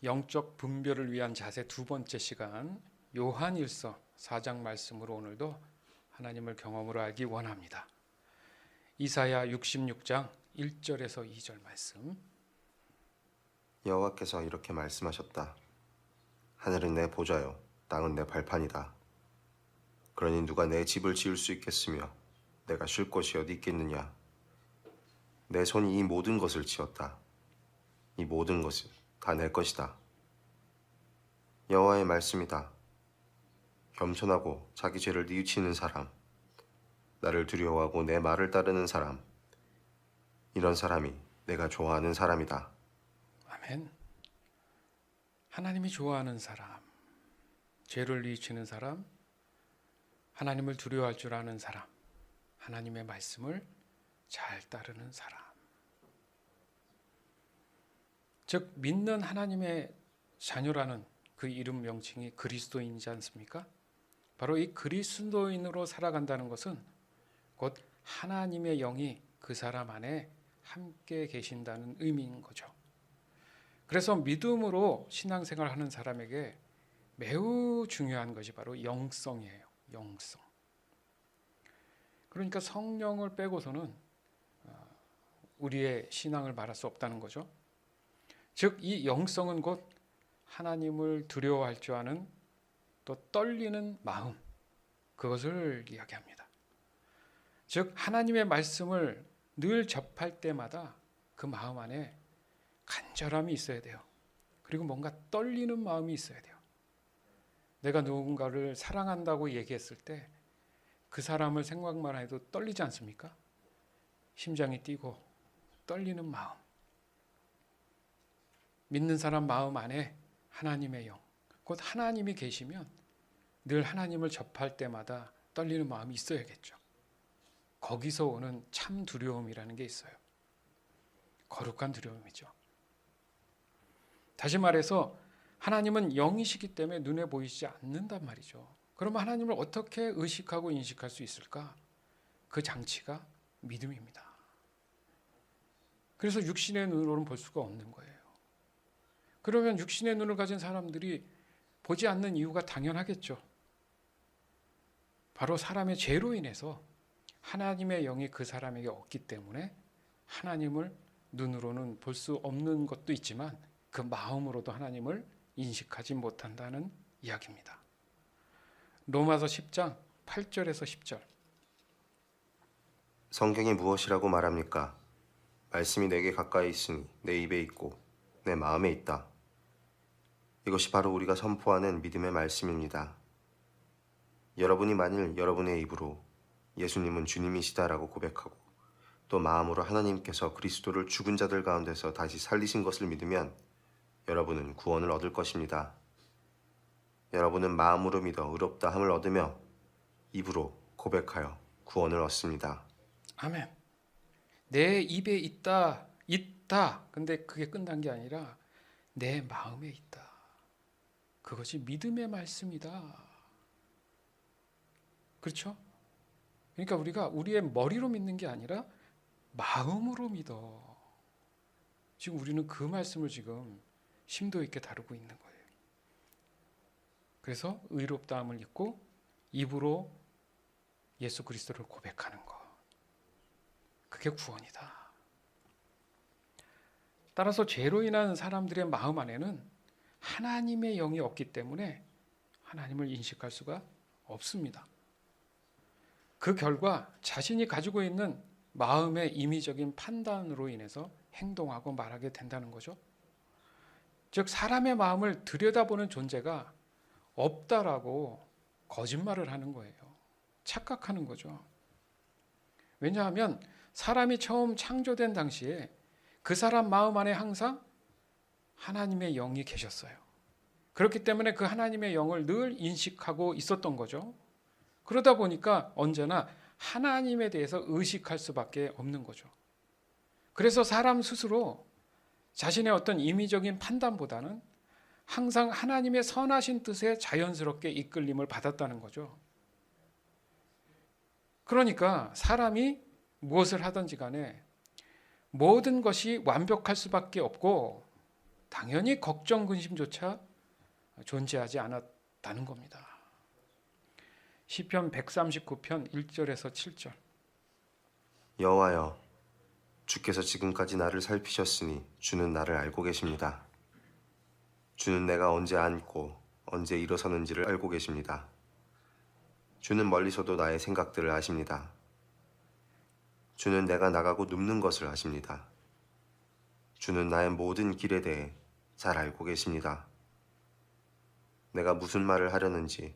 영적 분별을 위한 자세 두 번째 시간, 요한일서 4장 말씀으로 오늘도 하나님을 경험으로 알기 원합니다. 이사야 66장 1절에서 2절 말씀. 여호와께서 이렇게 말씀하셨다. 하늘은 내 보좌요, 땅은 내 발판이다. 그러니 누가 내 집을 지을 수 있겠으며 내가 쉴 곳이 어디 있겠느냐. 내 손이 이 모든 것을 지었다. 이 모든 것은 다 내 것이다. 여호와의 말씀이다. 겸손하고 자기 죄를 뉘우치는 사람, 나를 두려워하고 내 말을 따르는 사람, 이런 사람이 내가 좋아하는 사람이다. 아멘. 하나님이 좋아하는 사람, 죄를 뉘우치는 사람, 하나님을 두려워할 줄 아는 사람, 하나님의 말씀을 잘 따르는 사람. 즉 믿는 하나님의 자녀라는 그 이름 명칭이 그리스도인이지 않습니까? 바로 이 그리스도인으로 살아간다는 것은 곧 하나님의 영이 그 사람 안에 함께 계신다는 의미인 거죠. 그래서 믿음으로 신앙생활을 하는 사람에게 매우 중요한 것이 바로 영성이에요. 영성. 그러니까 성령을 빼고서는 우리의 신앙을 말할 수 없다는 거죠. 즉 이 영성은 곧 하나님을 두려워할 줄 아는 또 떨리는 마음, 그것을 이야기합니다. 즉 하나님의 말씀을 늘 접할 때마다 그 마음 안에 간절함이 있어야 돼요. 그리고 뭔가 떨리는 마음이 있어야 돼요. 내가 누군가를 사랑한다고 얘기했을 때 그 사람을 생각만 해도 떨리지 않습니까? 심장이 뛰고 떨리는 마음. 믿는 사람 마음 안에 하나님의 영, 곧 하나님이 계시면 늘 하나님을 접할 때마다 떨리는 마음이 있어야겠죠. 거기서 오는 참 두려움이라는 게 있어요. 거룩한 두려움이죠. 다시 말해서 하나님은 영이시기 때문에 눈에 보이지 않는단 말이죠. 그러면 하나님을 어떻게 의식하고 인식할 수 있을까? 그 장치가 믿음입니다. 그래서 육신의 눈으로는 볼 수가 없는 거예요. 그러면 육신의 눈을 가진 사람들이 보지 않는 이유가 당연하겠죠. 바로 사람의 죄로 인해서 하나님의 영이 그 사람에게 없기 때문에 하나님을 눈으로는 볼 수 없는 것도 있지만 그 마음으로도 하나님을 인식하지 못한다는 이야기입니다. 로마서 10장 8절에서 10절. 성경이 무엇이라고 말합니까? 말씀이 내게 가까이 있으니 내 입에 있고 내 마음에 있다. 이것이 바로 우리가 선포하는 믿음의 말씀입니다. 여러분이 만일 여러분의 입으로 예수님은 주님이시다라고 고백하고 또 마음으로 하나님께서 그리스도를 죽은 자들 가운데서 다시 살리신 것을 믿으면 여러분은 구원을 얻을 것입니다. 여러분은 마음으로 믿어 의롭다함을 얻으며 입으로 고백하여 구원을 얻습니다. 아멘. 내 입에 있다. 근데 그게 끝난 게 아니라 내 마음에 있다. 그것이 믿음의 말씀이다. 그렇죠? 그러니까 우리가 우리의 머리로 믿는 게 아니라 마음으로 믿어. 지금 우리는 그 말씀을 지금 심도 있게 다루고 있는 거예요. 그래서 의롭다함을 입고 입으로 예수 그리스도를 고백하는 것. 그게 구원이다. 따라서 죄로 인한 사람들의 마음 안에는 하나님의 영이 없기 때문에 하나님을 인식할 수가 없습니다. 그 결과 자신이 가지고 있는 마음의 임의적인 판단으로 인해서 행동하고 말하게 된다는 거죠. 즉 사람의 마음을 들여다보는 존재가 없다라고 거짓말을 하는 거예요. 착각하는 거죠. 왜냐하면 사람이 처음 창조된 당시에 그 사람 마음 안에 항상 하나님의 영이 계셨어요. 그렇기 때문에 그 하나님의 영을 늘 인식하고 있었던 거죠. 그러다 보니까 언제나 하나님에 대해서 의식할 수밖에 없는 거죠. 그래서 사람 스스로 자신의 어떤 임의적인 판단보다는 항상 하나님의 선하신 뜻에 자연스럽게 이끌림을 받았다는 거죠. 그러니까 사람이 무엇을 하든지 간에 모든 것이 완벽할 수밖에 없고 당연히 걱정 근심조차 존재하지 않았다는 겁니다. 시편 139편 1절에서 7절. 여호와여, 주께서 지금까지 나를 살피셨으니 주는 나를 알고 계십니다. 주는 내가 언제 앉고 언제 일어서는지를 알고 계십니다. 주는 멀리서도 나의 생각들을 아십니다. 주는 내가 나가고 눕는 것을 아십니다. 주는 나의 모든 길에 대해 잘 알고 계십니다. 내가 무슨 말을 하려는지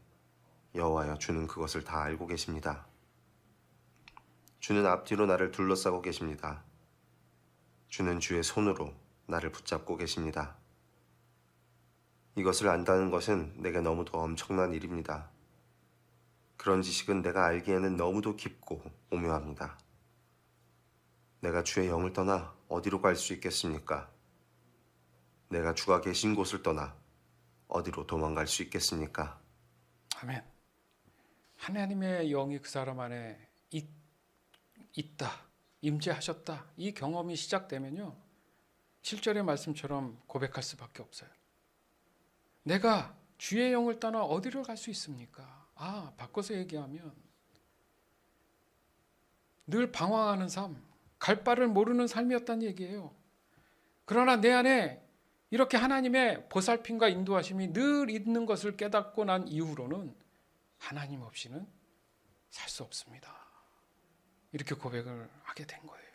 여호와여, 주는 그것을 다 알고 계십니다. 주는 앞뒤로 나를 둘러싸고 계십니다. 주는 주의 손으로 나를 붙잡고 계십니다. 이것을 안다는 것은 내게 너무도 엄청난 일입니다. 그런 지식은 내가 알기에는 너무도 깊고 오묘합니다. 내가 주의 영을 떠나 어디로 갈 수 있겠습니까? 내가 주가 계신 곳을 떠나 어디로 도망갈 수 있겠습니까? 아멘. 하나님의 영이 그 사람 안에 있다, 임재하셨다, 이 경험이 시작되면요, 7절의 말씀처럼 고백할 수밖에 없어요. 내가 주의 영을 떠나 어디로 갈 수 있습니까? 바꿔서 얘기하면 늘 방황하는 삶, 갈 바를 모르는 삶이었다는 얘기예요. 그러나 내 안에 이렇게 하나님의 보살핌과 인도하심이 늘 있는 것을 깨닫고 난 이후로는 하나님 없이는 살 수 없습니다. 이렇게 고백을 하게 된 거예요.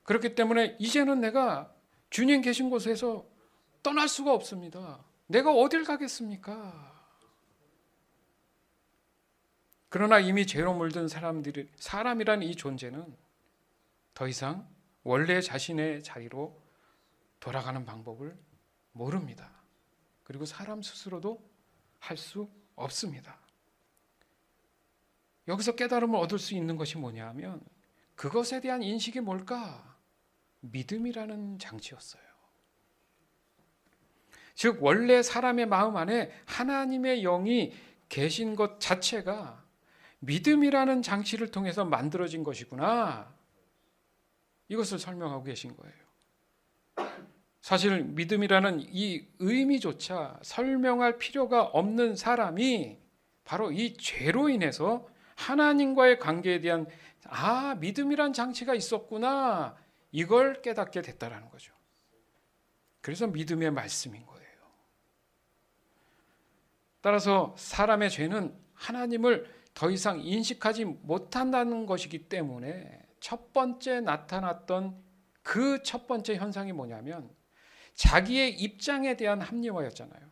그렇기 때문에 이제는 내가 주님 계신 곳에서 떠날 수가 없습니다. 내가 어딜 가겠습니까? 그러나 이미 죄로 물든 사람이란 이 존재는 더 이상 원래 자신의 자리로 돌아가는 방법을 모릅니다. 그리고 사람 스스로도 할 수 없습니다. 여기서 깨달음을 얻을 수 있는 것이 뭐냐 하면 그것에 대한 인식이 뭘까? 믿음이라는 장치였어요. 즉 원래 사람의 마음 안에 하나님의 영이 계신 것 자체가 믿음이라는 장치를 통해서 만들어진 것이구나. 이것을 설명하고 계신 거예요. 사실 믿음이라는 이 의미조차 설명할 필요가 없는 사람이 바로 이 죄로 인해서 하나님과의 관계에 대한 믿음이란 장치가 있었구나, 이걸 깨닫게 됐다라는 거죠. 그래서 믿음의 말씀인 거예요. 따라서 사람의 죄는 하나님을 더 이상 인식하지 못한다는 것이기 때문에 첫 번째 나타났던 그 첫 번째 현상이 뭐냐면 자기의 입장에 대한 합리화였잖아요.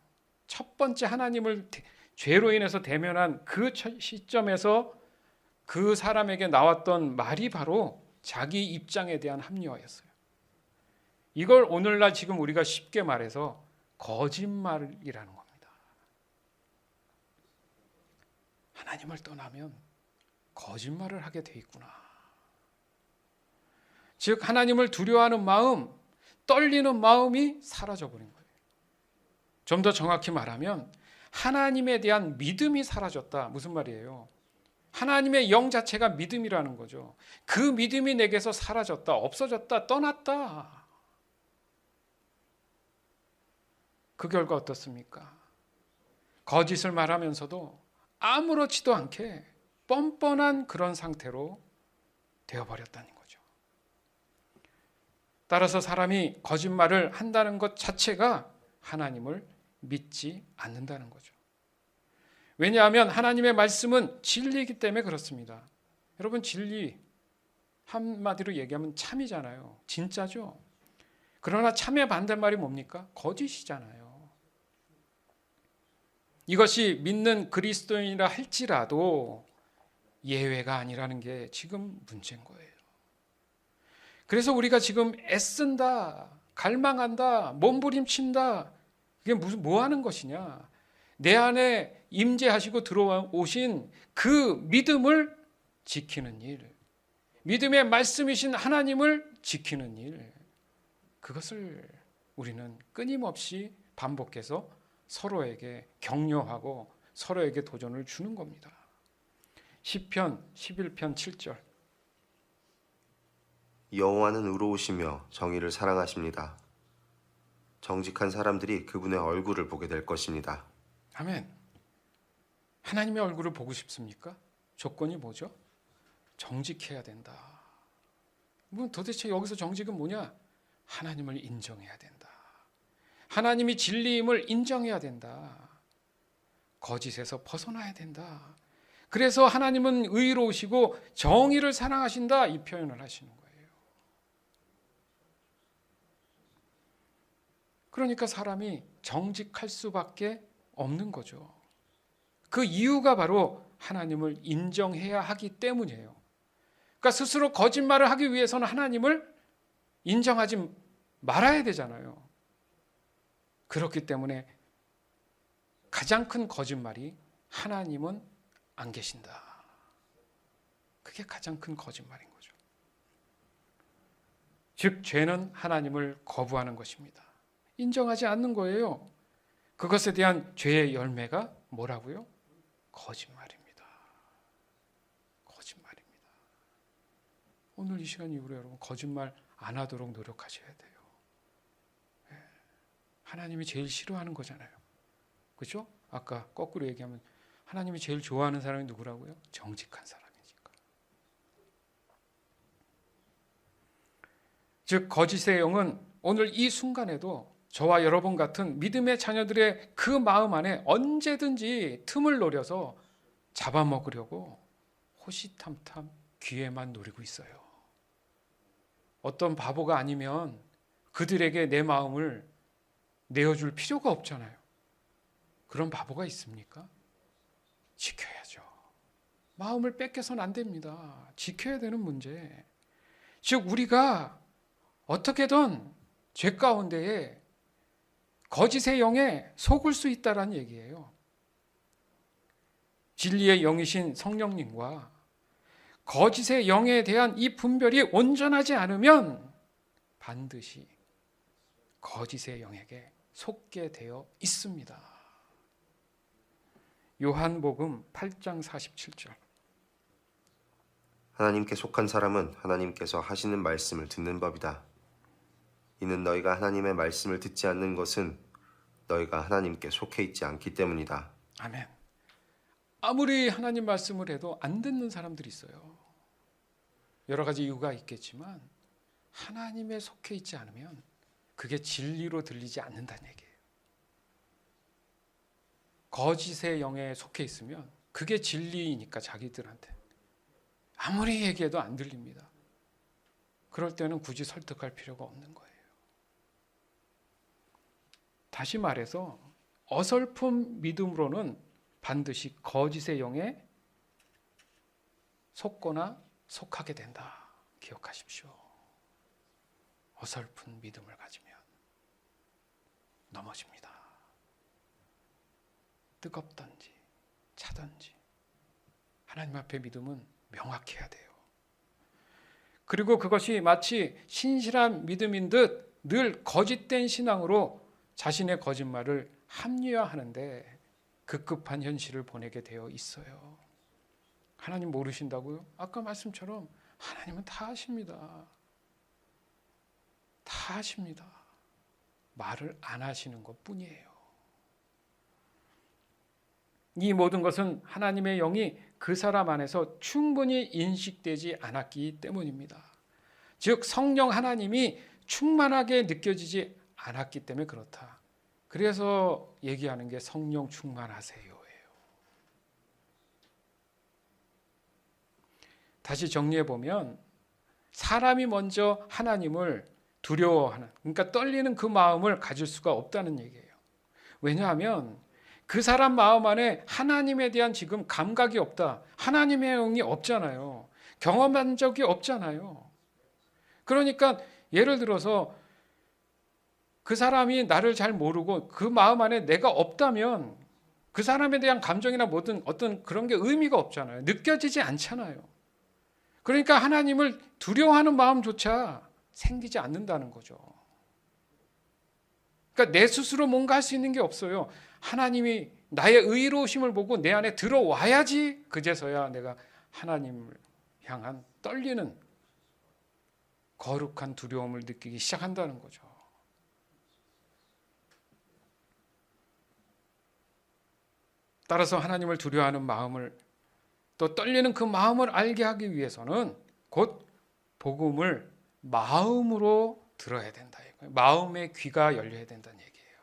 첫 번째 하나님을 죄로 인해서 대면한 그 시점에서 그 사람에게 나왔던 말이 바로 자기 입장에 대한 합리화였어요. 이걸 오늘날 지금 우리가 쉽게 말해서 거짓말이라는 겁니다. 하나님을 떠나면 거짓말을 하게 돼 있구나. 즉 하나님을 두려워하는 마음, 떨리는 마음이 사라져버린 거예요. 좀 더 정확히 말하면 하나님에 대한 믿음이 사라졌다. 무슨 말이에요? 하나님의 영 자체가 믿음이라는 거죠. 그 믿음이 내게서 사라졌다, 없어졌다, 떠났다. 그 결과 어떻습니까? 거짓을 말하면서도 아무렇지도 않게 뻔뻔한 그런 상태로 되어버렸다는 거죠. 따라서 사람이 거짓말을 한다는 것 자체가 하나님을 믿지 않는다는 거죠. 왜냐하면 하나님의 말씀은 진리이기 때문에 그렇습니다. 여러분, 진리 한마디로 얘기하면 참이잖아요. 진짜죠. 그러나 참의 반대말이 뭡니까? 거짓이잖아요. 이것이 믿는 그리스도인이라 할지라도 예외가 아니라는 게 지금 문제인 거예요. 그래서 우리가 지금 애쓴다, 갈망한다, 몸부림친다, 이게 뭐 하는 것이냐? 내 안에 임재하시고 들어오신 그 믿음을 지키는 일, 믿음의 말씀이신 하나님을 지키는 일, 그것을 우리는 끊임없이 반복해서 서로에게 격려하고 서로에게 도전을 주는 겁니다. 시편 11편 7절. 여호와는 의로우시며 정의를 사랑하십니다. 정직한 사람들이 그분의 얼굴을 보게 될 것입니다. 아멘. 하나님의 얼굴을 보고 싶습니까? 조건이 뭐죠? 정직해야 된다. 뭐 도대체 여기서 정직은 뭐냐? 하나님을 인정해야 된다. 하나님이 진리임을 인정해야 된다. 거짓에서 벗어나야 된다. 그래서 하나님은 의로우시고 정의를 사랑하신다, 이 표현을 하시는 거예요. 그러니까 사람이 정직할 수밖에 없는 거죠. 그 이유가 바로 하나님을 인정해야 하기 때문이에요. 그러니까 스스로 거짓말을 하기 위해서는 하나님을 인정하지 말아야 되잖아요. 그렇기 때문에 가장 큰 거짓말이 하나님은 안 계신다. 그게 가장 큰 거짓말인 거죠. 즉 죄는 하나님을 거부하는 것입니다. 인정하지 않는 거예요. 그것에 대한 죄의 열매가 뭐라고요? 거짓말입니다. 거짓말입니다. 오늘 이 시간 이후로 여러분 거짓말 안 하도록 노력하셔야 돼요. 하나님이 제일 싫어하는 거잖아요. 그렇죠? 아까 거꾸로 얘기하면 하나님이 제일 좋아하는 사람이 누구라고요? 정직한 사람이니까. 즉 거짓의 영은 오늘 이 순간에도 저와 여러분 같은 믿음의 자녀들의 그 마음 안에 언제든지 틈을 노려서 잡아먹으려고 호시탐탐 기회만 노리고 있어요. 어떤 바보가 아니면 그들에게 내 마음을 내어줄 필요가 없잖아요. 그런 바보가 있습니까? 지켜야죠. 마음을 뺏겨서는 안 됩니다. 지켜야 되는 문제. 즉 우리가 어떻게든 죄 가운데에 거짓의 영에 속을 수 있다는 얘기예요. 진리의 영이신 성령님과 거짓의 영에 대한 이 분별이 온전하지 않으면 반드시 거짓의 영에게 속게 되어 있습니다. 요한복음 8장 47절. 하나님께 속한 사람은 하나님께서 하시는 말씀을 듣는 법이다. 이는 너희가 하나님의 말씀을 듣지 않는 것은 너희가 하나님께 속해 있지 않기 때문이다. 아멘. 아무리 하나님 말씀을 해도 안 듣는 사람들이 있어요. 여러 가지 이유가 있겠지만 하나님에 속해 있지 않으면 그게 진리로 들리지 않는다는 얘기예요. 거짓의 영에 속해 있으면 그게 진리이니까 자기들한테 아무리 얘기해도 안 들립니다. 그럴 때는 굳이 설득할 필요가 없는 거예요. 다시 말해서 어설픈 믿음으로는 반드시 거짓의 영에 속거나 속하게 된다. 기억하십시오. 어설픈 믿음을 가지면 넘어집니다. 뜨겁던지 차던지 하나님 앞에 믿음은 명확해야 돼요. 그리고 그것이 마치 신실한 믿음인 듯 늘 거짓된 신앙으로 자신의 거짓말을 합리화하는데 급급한 현실을 보내게 되어 있어요. 하나님 모르신다고요? 아까 말씀처럼 하나님은 다 아십니다. 다 아십니다. 말을 안 하시는 것뿐이에요. 이 모든 것은 하나님의 영이 그 사람 안에서 충분히 인식되지 않았기 때문입니다. 즉 성령 하나님이 충만하게 느껴지지 않았기 때문에 그렇다. 그래서 얘기하는 게 성령 충만하세요예요. 다시 정리해 보면 사람이 먼저 하나님을 두려워하는, 그러니까 떨리는 그 마음을 가질 수가 없다는 얘기예요. 왜냐하면 그 사람 마음 안에 하나님에 대한 지금 감각이 없다. 하나님의 영이 없잖아요. 경험한 적이 없잖아요. 그러니까 예를 들어서 그 사람이 나를 잘 모르고 그 마음 안에 내가 없다면 그 사람에 대한 감정이나 뭐든 어떤 그런 게 의미가 없잖아요. 느껴지지 않잖아요. 그러니까 하나님을 두려워하는 마음조차 생기지 않는다는 거죠. 그러니까 내 스스로 뭔가 할 수 있는 게 없어요. 하나님이 나의 의로우심을 보고 내 안에 들어와야지 그제서야 내가 하나님을 향한 떨리는 거룩한 두려움을 느끼기 시작한다는 거죠. 따라서 하나님을 두려워하는 마음을, 또 떨리는 그 마음을 알게 하기 위해서는 곧 복음을 마음으로 들어야 된다. 마음의 귀가 열려야 된다는 얘기예요.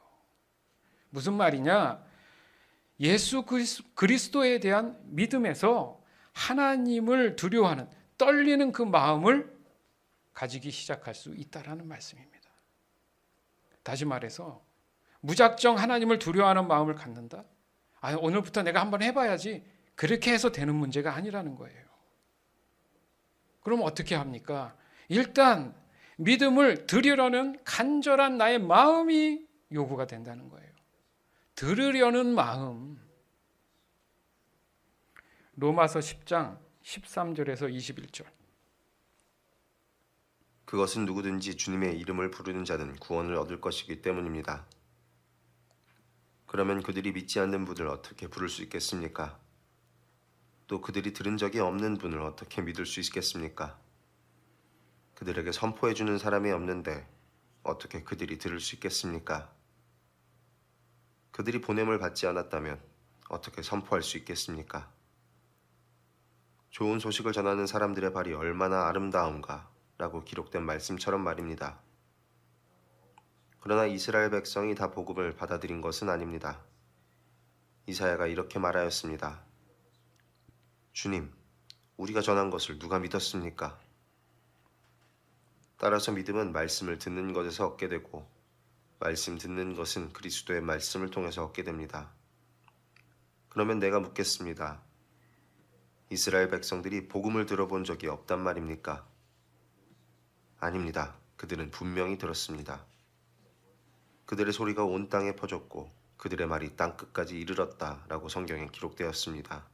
무슨 말이냐? 예수 그리스도에 대한 믿음에서 하나님을 두려워하는, 떨리는 그 마음을 가지기 시작할 수 있다라는 말씀입니다. 다시 말해서 무작정 하나님을 두려워하는 마음을 갖는다? 오늘부터 내가 한번 해봐야지, 그렇게 해서 되는 문제가 아니라는 거예요. 그럼 어떻게 합니까? 일단 믿음을 드리려는 간절한 나의 마음이 요구가 된다는 거예요. 들으려는 마음. 로마서 10장 13절에서 21절. 그것은 누구든지 주님의 이름을 부르는 자는 구원을 얻을 것이기 때문입니다. 그러면 그들이 믿지 않는 분을 어떻게 부를 수 있겠습니까? 또 그들이 들은 적이 없는 분을 어떻게 믿을 수 있겠습니까? 그들에게 선포해 주는 사람이 없는데 어떻게 그들이 들을 수 있겠습니까? 그들이 보냄을 받지 않았다면 어떻게 선포할 수 있겠습니까? 좋은 소식을 전하는 사람들의 발이 얼마나 아름다운가 라고 기록된 말씀처럼 말입니다. 그러나 이스라엘 백성이 다 복음을 받아들인 것은 아닙니다. 이사야가 이렇게 말하였습니다. 주님, 우리가 전한 것을 누가 믿었습니까? 따라서 믿음은 말씀을 듣는 것에서 얻게 되고, 말씀 듣는 것은 그리스도의 말씀을 통해서 얻게 됩니다. 그러면 내가 묻겠습니다. 이스라엘 백성들이 복음을 들어본 적이 없단 말입니까? 아닙니다. 그들은 분명히 들었습니다. 그들의 소리가 온 땅에 퍼졌고 그들의 말이 땅 끝까지 이르렀다라고 성경에 기록되었습니다.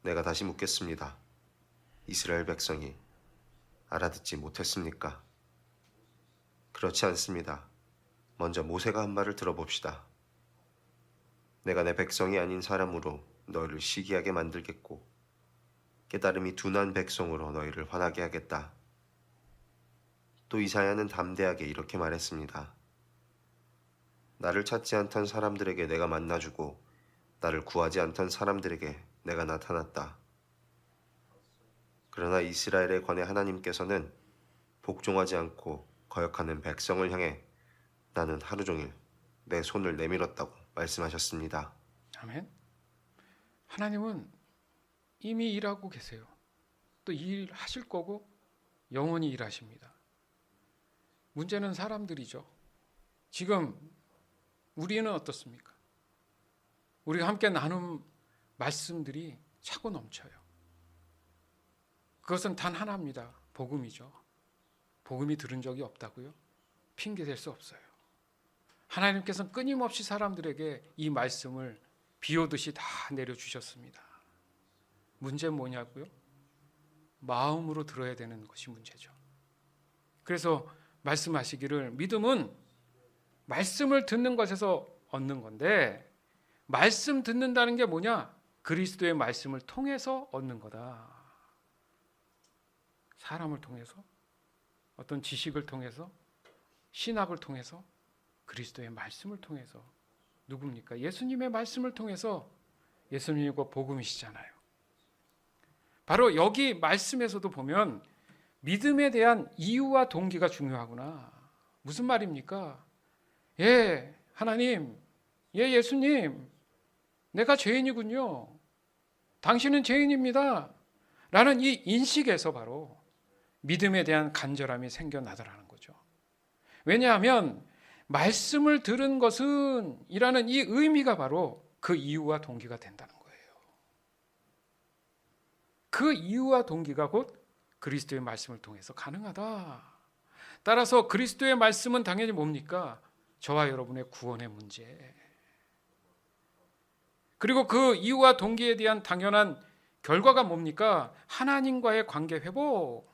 내가 다시 묻겠습니다. 이스라엘 백성이 알아듣지 못했습니까? 그렇지 않습니다. 먼저 모세가 한 말을 들어봅시다. 내가 내 백성이 아닌 사람으로 너희를 시기하게 만들겠고 깨달음이 둔한 백성으로 너희를 화나게 하겠다. 또 이사야는 담대하게 이렇게 말했습니다. 나를 찾지 않던 사람들에게 내가 만나주고 나를 구하지 않던 사람들에게 내가 나타났다. 그러나 이스라엘에 관해 하나님께서는 복종하지 않고 거역하는 백성을 향해 나는 하루 종일 내 손을 내밀었다고 말씀하셨습니다. 아멘. 하나님은 이미 일하고 계세요. 또 일하실 거고 영원히 일하십니다. 문제는 사람들이죠. 지금 우리는 어떻습니까? 우리가 함께 나눈 말씀들이 차고 넘쳐요. 그것은 단 하나입니다. 복음이죠. 복음이 들은 적이 없다고요? 핑계 댈 수 없어요. 하나님께서는 끊임없이 사람들에게 이 말씀을 비 오듯이 다 내려주셨습니다. 문제는 뭐냐고요? 마음으로 들어야 되는 것이 문제죠. 그래서 말씀하시기를 믿음은 말씀을 듣는 것에서 얻는 건데, 말씀 듣는다는 게 뭐냐? 그리스도의 말씀을 통해서 얻는 거다. 사람을 통해서, 어떤 지식을 통해서, 신학을 통해서, 그리스도의 말씀을 통해서. 누굽니까? 예수님의 말씀을 통해서. 예수님과 복음이시잖아요. 바로 여기 말씀에서도 보면 믿음에 대한 이유와 동기가 중요하구나. 무슨 말입니까? 예, 하나님, 예, 예수님, 내가 죄인이군요. 당신은 죄인입니다. 라는 이 인식에서 바로 믿음에 대한 간절함이 생겨나더라는 거죠. 왜냐하면 말씀을 들은 것은 이라는 이 의미가 바로 그 이유와 동기가 된다는 거예요. 그 이유와 동기가 곧 그리스도의 말씀을 통해서 가능하다. 따라서 그리스도의 말씀은 당연히 뭡니까? 저와 여러분의 구원의 문제. 그리고 그 이유와 동기에 대한 당연한 결과가 뭡니까? 하나님과의 관계 회복.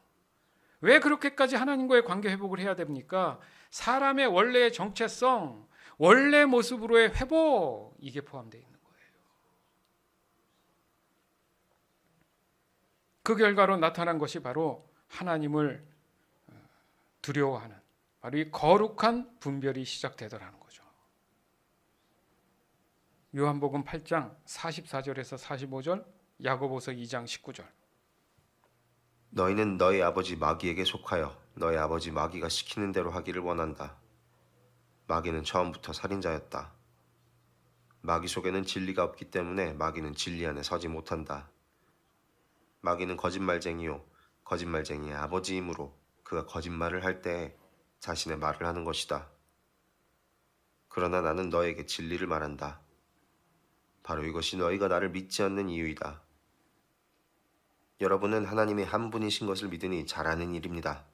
왜 그렇게까지 하나님과의 관계 회복을 해야 됩니까? 사람의 원래의 정체성, 원래 모습으로의 회복, 이게 포함되어 있는 거예요. 그 결과로 나타난 것이 바로 하나님을 두려워하는, 바로 이 거룩한 분별이 시작되더라는 거죠. 요한복음 8장 44절에서 45절, 야고보서 2장 19절. 너희는 너희 아버지 마귀에게 속하여 너희 아버지 마귀가 시키는 대로 하기를 원한다. 마귀는 처음부터 살인자였다. 마귀 속에는 진리가 없기 때문에 마귀는 진리 안에 서지 못한다. 마귀는 거짓말쟁이요 거짓말쟁이의 아버지이므로 그가 거짓말을 할 때에 자신의 말을 하는 것이다. 그러나 나는 너에게 진리를 말한다. 바로 이것이 너희가 나를 믿지 않는 이유이다. 여러분은 하나님이 한 분이신 것을 믿으니 잘하는 일입니다.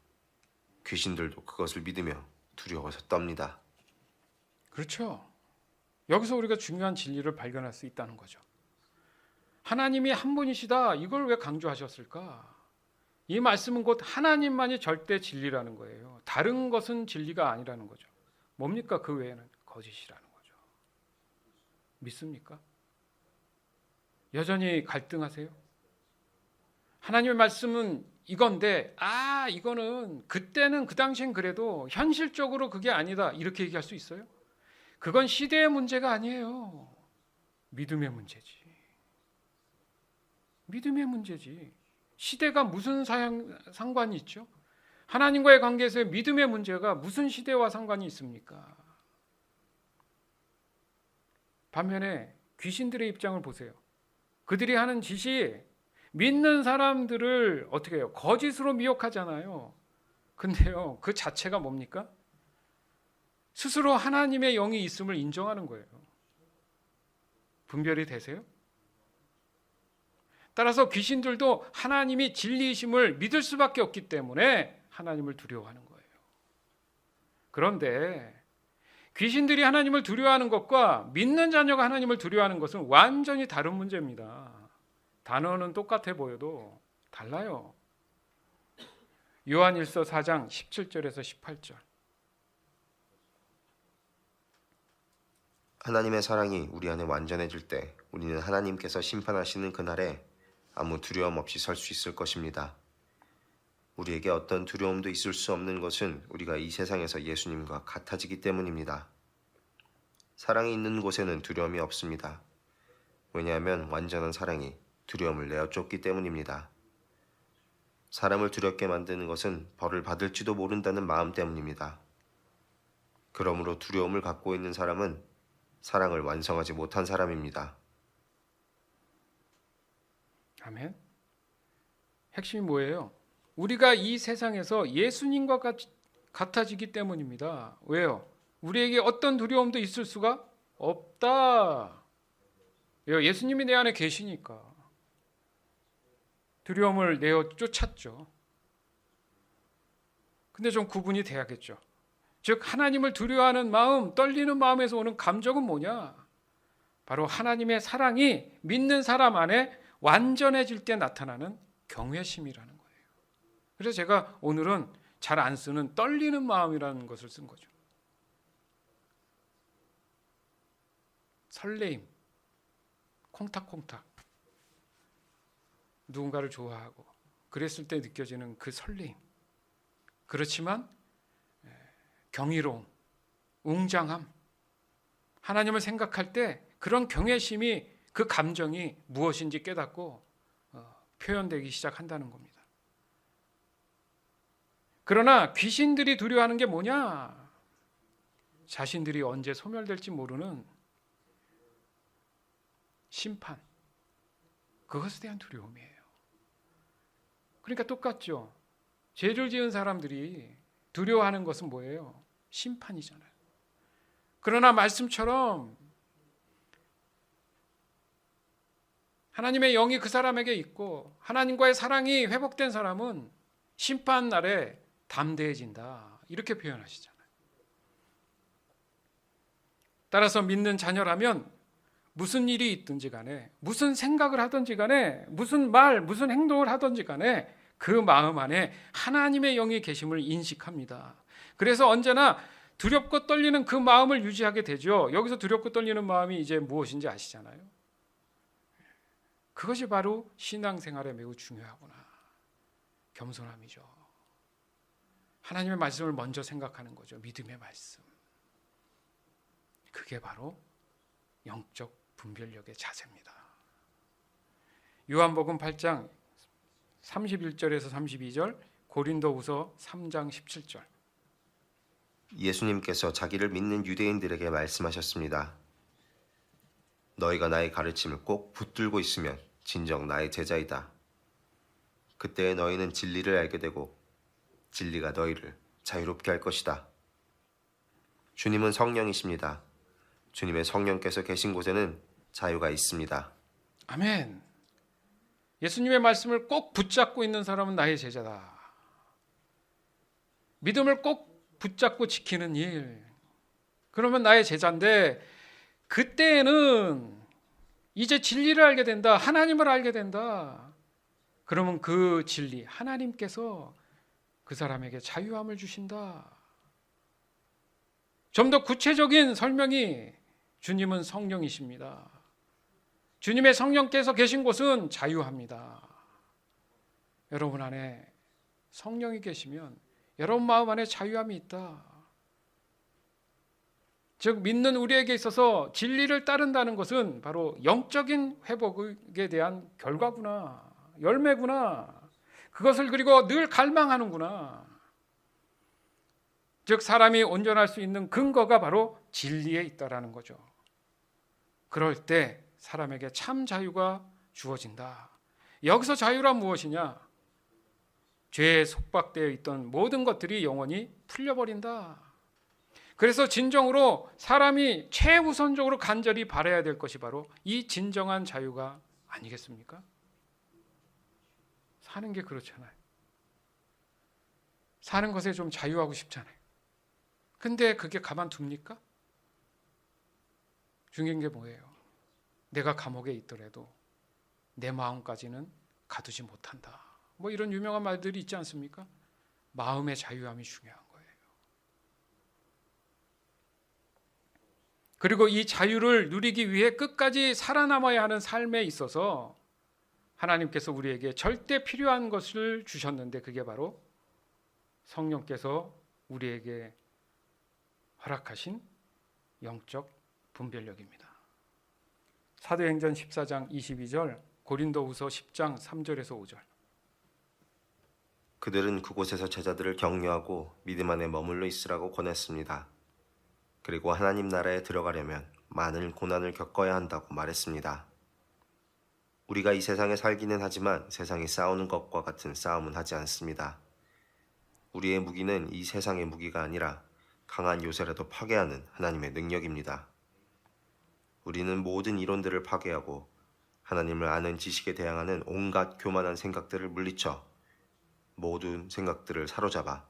귀신들도 그것을 믿으며 두려워서 떱니다. 그렇죠. 여기서 우리가 중요한 진리를 발견할 수 있다는 거죠. 하나님이 한 분이시다. 이걸 왜 강조하셨을까? 이 말씀은 곧 하나님만이 절대 진리라는 거예요. 다른 것은 진리가 아니라는 거죠. 뭡니까? 그 외에는 거짓이라는 거죠. 믿습니까? 여전히 갈등하세요? 하나님의 말씀은 이건데 이거는 그때는 그 당시엔 그래도 현실적으로 그게 아니다 이렇게 얘기할 수 있어요? 그건 시대의 문제가 아니에요. 믿음의 문제지. 믿음의 문제지. 시대가 무슨 상관이 있죠? 하나님과의 관계에서의 믿음의 문제가 무슨 시대와 상관이 있습니까? 반면에 귀신들의 입장을 보세요. 그들이 하는 짓이 믿는 사람들을 어떻게 해요? 거짓으로 미혹하잖아요. 근데요, 그 자체가 뭡니까? 스스로 하나님의 영이 있음을 인정하는 거예요. 분별이 되세요? 따라서 귀신들도 하나님이 진리이심을 믿을 수밖에 없기 때문에 하나님을 두려워하는 거예요. 그런데 귀신들이 하나님을 두려워하는 것과 믿는 자녀가 하나님을 두려워하는 것은 완전히 다른 문제입니다. 단어는 똑같아 보여도 달라요. 요한일서 4장 17절에서 18절. 하나님의 사랑이 우리 안에 완전해질 때 우리는 하나님께서 심판하시는 그날에 아무 두려움 없이 설 수 있을 것입니다. 우리에게 어떤 두려움도 있을 수 없는 것은 우리가 이 세상에서 예수님과 같아지기 때문입니다. 사랑이 있는 곳에는 두려움이 없습니다. 왜냐하면 완전한 사랑이 두려움을 내어쫓기 때문입니다. 사람을 두렵게 만드는 것은 벌을 받을지도 모른다는 마음 때문입니다. 그러므로 두려움을 갖고 있는 사람은 사랑을 완성하지 못한 사람입니다. 아멘. 핵심이 뭐예요? 우리가 이 세상에서 예수님과 같아지기 때문입니다. 왜요? 우리에게 어떤 두려움도 있을 수가 없다. 왜요? 예수님이 내 안에 계시니까. 두려움을 내어 쫓았죠. 근데 좀 구분이 돼야겠죠. 즉 하나님을 두려워하는 마음, 떨리는 마음에서 오는 감정은 뭐냐? 바로 하나님의 사랑이 믿는 사람 안에 완전해질 때 나타나는 경외심이라는 거예요. 그래서 제가 오늘은 잘 안 쓰는 떨리는 마음이라는 것을 쓴 거죠. 설레임, 콩닥콩닥. 누군가를 좋아하고 그랬을 때 느껴지는 그 설레임. 그렇지만 경이로움, 웅장함, 하나님을 생각할 때 그런 경외심이 그 감정이 무엇인지 깨닫고 표현되기 시작한다는 겁니다. 그러나 귀신들이 두려워하는 게 뭐냐? 자신들이 언제 소멸될지 모르는 심판, 그것에 대한 두려움이에요. 그러니까 똑같죠. 죄를 지은 사람들이 두려워하는 것은 뭐예요? 심판이잖아요. 그러나 말씀처럼 하나님의 영이 그 사람에게 있고 하나님과의 사랑이 회복된 사람은 심판 날에 담대해진다. 이렇게 표현하시잖아요. 따라서 믿는 자녀라면 무슨 일이 있든지 간에 무슨 생각을 하든지 간에 무슨 말, 무슨 행동을 하든지 간에 그 마음 안에 하나님의 영이 계심을 인식합니다. 그래서 언제나 두렵고 떨리는 그 마음을 유지하게 되죠. 여기서 두렵고 떨리는 마음이 이제 무엇인지 아시잖아요. 그것이 바로 신앙생활에 매우 중요하구나. 겸손함이죠. 하나님의 말씀을 먼저 생각하는 거죠. 믿음의 말씀. 그게 바로 영적 분별력의 자세입니다. 요한복음 8장 31절에서 32절, 고린도후서 3장 17절. 예수님께서 자기를 믿는 유대인들에게 말씀하셨습니다. 너희가 나의 가르침을 꼭 붙들고 있으면 진정 나의 제자이다. 그때 너희는 진리를 알게 되고 진리가 너희를 자유롭게 할 것이다. 주님은 성령이십니다. 주님의 성령께서 계신 곳에는 자유가 있습니다. 아멘. 예수님의 말씀을 꼭 붙잡고 있는 사람은 나의 제자다. 믿음을 꼭 붙잡고 지키는 일, 그러면 나의 제자인데, 그때에는 이제 진리를 알게 된다. 하나님을 알게 된다. 그러면 그 진리, 하나님께서 그 사람에게 자유함을 주신다. 좀 더 구체적인 설명이, 주님은 성령이십니다. 주님의 성령께서 계신 곳은 자유합니다. 여러분 안에 성령이 계시면 여러분 마음 안에 자유함이 있다. 즉 믿는 우리에게 있어서 진리를 따른다는 것은 바로 영적인 회복에 대한 결과구나, 열매구나. 그것을 그리고 늘 갈망하는구나. 즉 사람이 온전할 수 있는 근거가 바로 진리에 있다라는 거죠. 그럴 때 사람에게 참 자유가 주어진다. 여기서 자유란 무엇이냐? 죄에 속박되어 있던 모든 것들이 영원히 풀려버린다. 그래서 진정으로 사람이 최우선적으로 간절히 바라야 될 것이 바로 이 진정한 자유가 아니겠습니까? 사는 게 그렇잖아요. 사는 것에 좀 자유하고 싶잖아요. 근데 그게 가만둡니까? 중요한 게 뭐예요? 내가 감옥에 있더라도 내 마음까지는 가두지 못한다. 뭐 이런 유명한 말들이 있지 않습니까? 마음의 자유함이 중요한 거예요. 그리고 이 자유를 누리기 위해 끝까지 살아남아야 하는 삶에 있어서 하나님께서 우리에게 절대 필요한 것을 주셨는데, 그게 바로 성령께서 우리에게 허락하신 영적 분별력입니다. 사도행전 14장 22절, 고린도후서 10장 3절에서 5절. 그들은 그곳에서 제자들을 격려하고 믿음 안에 머물러 있으라고 권했습니다. 그리고 하나님 나라에 들어가려면 많은 고난을 겪어야 한다고 말했습니다. 우리가 이 세상에 살기는 하지만 세상이 싸우는 것과 같은 싸움은 하지 않습니다. 우리의 무기는 이 세상의 무기가 아니라 강한 요새라도 파괴하는 하나님의 능력입니다. 우리는 모든 이론들을 파괴하고 하나님을 아는 지식에 대항하는 온갖 교만한 생각들을 물리쳐 모든 생각들을 사로잡아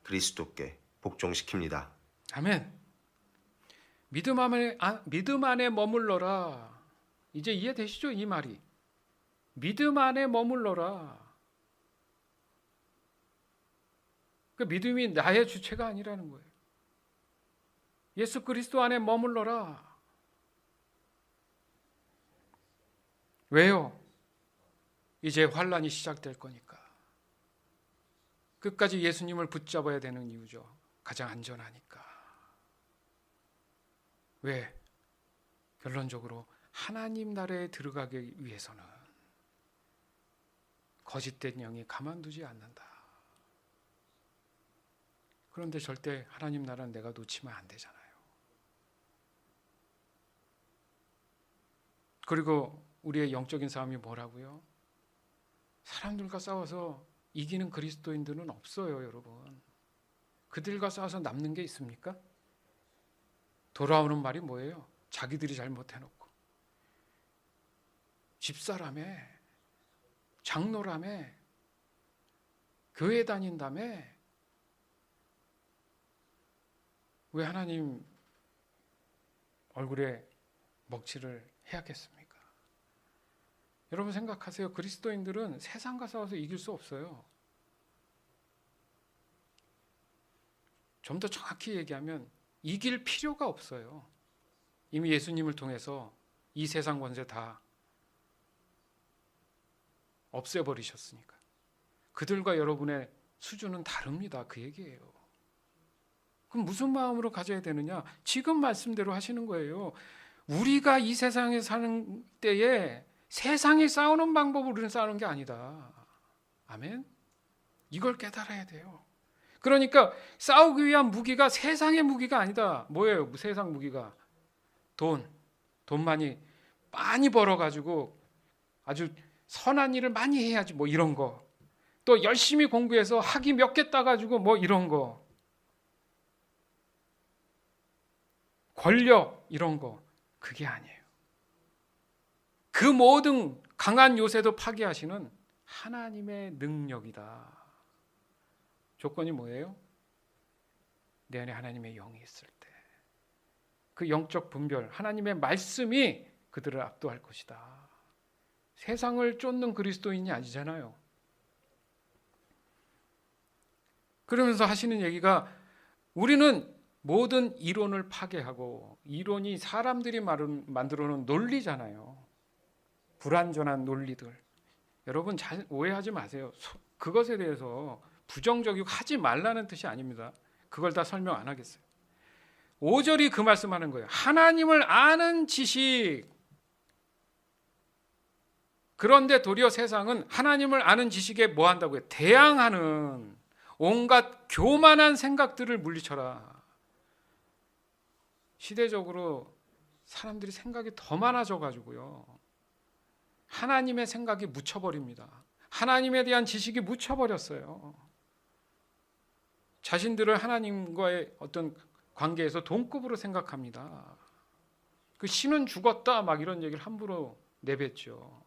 그리스도께 복종시킵니다. 아멘. 믿음 안에 머물러라. 이제 이해되시죠? 이 말이. 믿음 안에 머물러라. 그 믿음이 나의 주체가 아니라는 거예요. 예수 그리스도 안에 머물러라. 왜요? 이제 환란이 시작될 거니까. 끝까지 예수님을 붙잡아야 되는 이유죠. 가장 안전하니까. 왜? 결론적으로 하나님 나라에 들어가기 위해서는 거짓된 영이 가만두지 않는다. 그런데 절대 하나님 나라는 내가 놓치면 안 되잖아요. 그리고 우리의 영적인 싸움이 뭐라고요? 사람들과 싸워서 이기는 그리스도인들은 없어요, 여러분. 그들과 싸워서 남는 게 있습니까? 돌아오는 말이 뭐예요? 자기들이 잘못해놓고 집사라며, 장로라며, 교회 다닌다며, 왜 하나님 얼굴에 먹칠을 해야겠습니까? 여러분 생각하세요. 그리스도인들은 세상과 싸워서 이길 수 없어요. 좀 더 정확히 얘기하면 이길 필요가 없어요. 이미 예수님을 통해서 이 세상 권세 다 없애버리셨으니까. 그들과 여러분의 수준은 다릅니다. 그 얘기예요. 그럼 무슨 마음으로 가져야 되느냐? 지금 말씀대로 하시는 거예요. 우리가 이 세상에 사는 때에 세상이 싸우는 방법으로 우리는 싸우는 게 아니다. 아멘? 이걸 깨달아야 돼요. 그러니까 싸우기 위한 무기가 세상의 무기가 아니다. 뭐예요? 세상 무기가? 돈 많이 벌어가지고 아주 선한 일을 많이 해야지 뭐 이런 거. 또 열심히 공부해서 학위 몇 개 따가지고 뭐 이런 거. 권력 이런 거. 그게 아니에요. 그 모든 강한 요새도 파괴하시는 하나님의 능력이다. 조건이 뭐예요? 내 안에 하나님의 영이 있을 때. 그 영적 분별, 하나님의 말씀이 그들을 압도할 것이다. 세상을 쫓는 그리스도인이 아니잖아요. 그러면서 하시는 얘기가 우리는 모든 이론을 파괴하고, 이론이 사람들이 만들어 놓은 논리잖아요. 불완전한 논리들. 여러분 잘 오해하지 마세요. 그것에 대해서 부정적이고 하지 말라는 뜻이 아닙니다. 그걸 다 설명 안 하겠어요. 5절이 그 말씀하는 거예요. 하나님을 아는 지식. 그런데 도리어 세상은 하나님을 아는 지식에 뭐 한다고요? 대항하는 온갖 교만한 생각들을 물리쳐라. 시대적으로 사람들이 생각이 더 많아져 가지고요. 하나님의 생각이 묻혀버립니다. 하나님에 대한 지식이 묻혀버렸어요. 자신들을 하나님과의 어떤 관계에서 동급으로 생각합니다. 그 신은 죽었다 막 이런 얘기를 함부로 내뱉죠.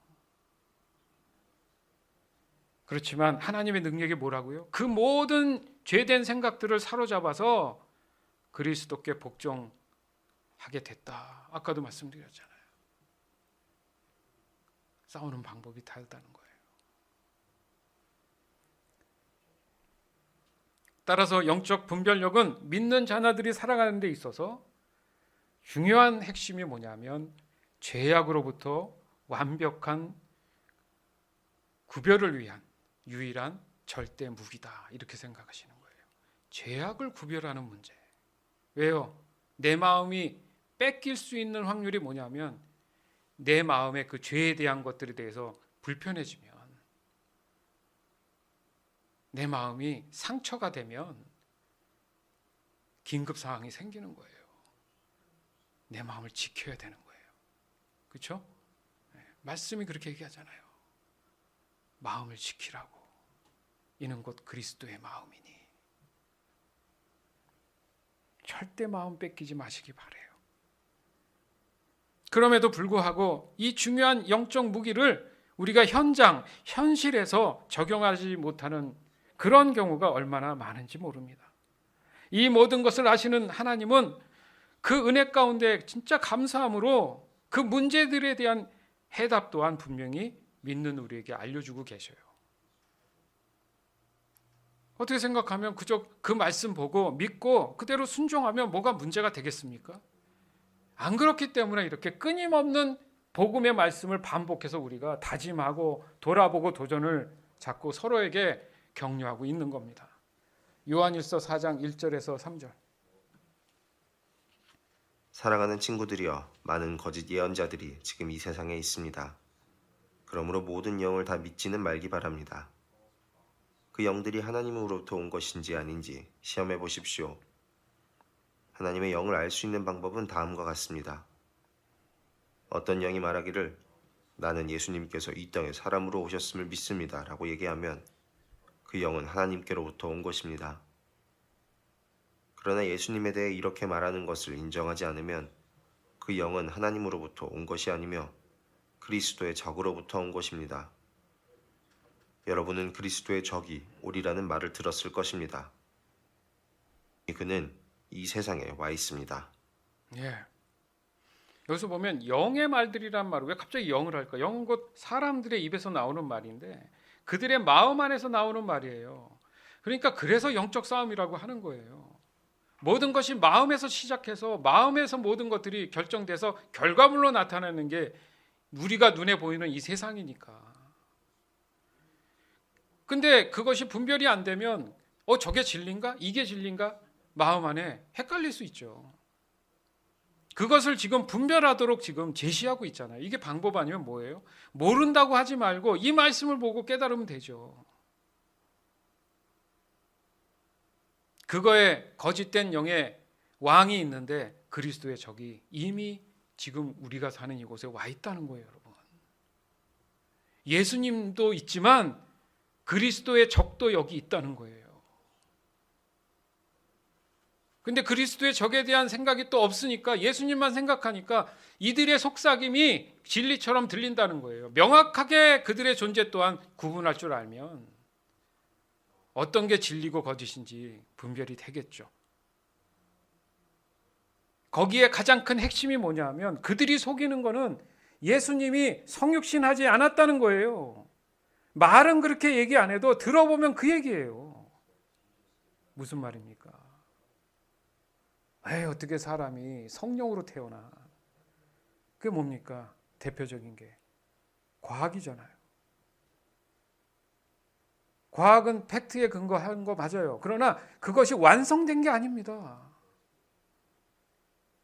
그렇지만 하나님의 능력이 뭐라고요? 그 모든 죄된 생각들을 사로잡아서 그리스도께 복종하게 됐다. 아까도 말씀드렸잖아요. 싸우는 방법이 다르다는 거예요. 따라서 영적 분별력은 믿는 자녀들이 살아가는 데 있어서 중요한 핵심이 뭐냐면 죄악으로부터 완벽한 구별을 위한 유일한 절대 무기다. 이렇게 생각하시는 거예요. 죄악을 구별하는 문제. 왜요? 내 마음이 뺏길 수 있는 확률이 뭐냐면 내 마음의 그 죄에 대한 것들에 대해서 불편해지면, 내 마음이 상처가 되면 긴급 상황이 생기는 거예요. 내 마음을 지켜야 되는 거예요. 그렇죠? 말씀이 그렇게 얘기하잖아요. 마음을 지키라고. 이는 곧 그리스도의 마음이니. 절대 마음 뺏기지 마시기 바래요. 그럼에도 불구하고 이 중요한 영적 무기를 우리가 현실에서 적용하지 못하는 그런 경우가 얼마나 많은지 모릅니다. 이 모든 것을 아시는 하나님은 그 은혜 가운데 진짜 감사함으로 그 문제들에 대한 해답 또한 분명히 믿는 우리에게 알려주고 계셔요. 어떻게 생각하면 그저 그 말씀 보고 믿고 그대로 순종하면 뭐가 문제가 되겠습니까? 안 그렇기 때문에 이렇게 끊임없는 복음의 말씀을 반복해서 우리가 다짐하고 돌아보고 도전을 잡고 서로에게 격려하고 있는 겁니다. 요한일서 4장 1절에서 3절. 사랑하는 친구들이여, 많은 거짓 예언자들이 지금 이 세상에 있습니다. 그러므로 모든 영을 다 믿지는 말기 바랍니다. 그 영들이 하나님으로부터 온 것인지 아닌지 시험해 보십시오. 하나님의 영을 알 수 있는 방법은 다음과 같습니다. 어떤 영이 말하기를 나는 예수님께서 이 땅에 사람으로 오셨음을 믿습니다 라고 얘기하면 그 영은 하나님께로부터 온 것입니다. 그러나 예수님에 대해 이렇게 말하는 것을 인정하지 않으면 그 영은 하나님으로부터 온 것이 아니며 그리스도의 적으로부터 온 것입니다. 여러분은 그리스도의 적이 오리라는 말을 들었을 것입니다. 그는 이 세상에 와 있습니다. 예. 여기서 보면 영의 말들이란 말을 왜 갑자기 영을 할까? 영은 곧 사람들의 입에서 나오는 말인데 그들의 마음 안에서 나오는 말이에요. 그러니까 그래서 영적 싸움이라고 하는 거예요. 모든 것이 마음에서 시작해서 마음에서 모든 것들이 결정돼서 결과물로 나타나는 게 우리가 눈에 보이는 이 세상이니까. 근데 그것이 분별이 안 되면 저게 진리인가? 이게 진리인가? 마음 안에 헷갈릴 수 있죠. 그것을 지금 분별하도록 지금 제시하고 있잖아요. 이게 방법 아니면 뭐예요? 모른다고 하지 말고 이 말씀을 보고 깨달으면 되죠. 그거에 거짓된 영의 왕이 있는데 그리스도의 적이 이미 지금 우리가 사는 이곳에 와 있다는 거예요, 여러분. 예수님도 있지만 그리스도의 적도 여기 있다는 거예요. 근데 그리스도의 적에 대한 생각이 또 없으니까 예수님만 생각하니까 이들의 속삭임이 진리처럼 들린다는 거예요. 명확하게 그들의 존재 또한 구분할 줄 알면 어떤 게 진리고 거짓인지 분별이 되겠죠. 거기에 가장 큰 핵심이 뭐냐 하면 그들이 속이는 거는 예수님이 성육신하지 않았다는 거예요. 말은 그렇게 얘기 안 해도 들어보면 그 얘기예요. 무슨 말입니까? 어떻게 사람이 성령으로 태어나? 그게 뭡니까? 대표적인 게 과학이잖아요. 과학은 팩트에 근거한 거 맞아요. 그러나 그것이 완성된 게 아닙니다.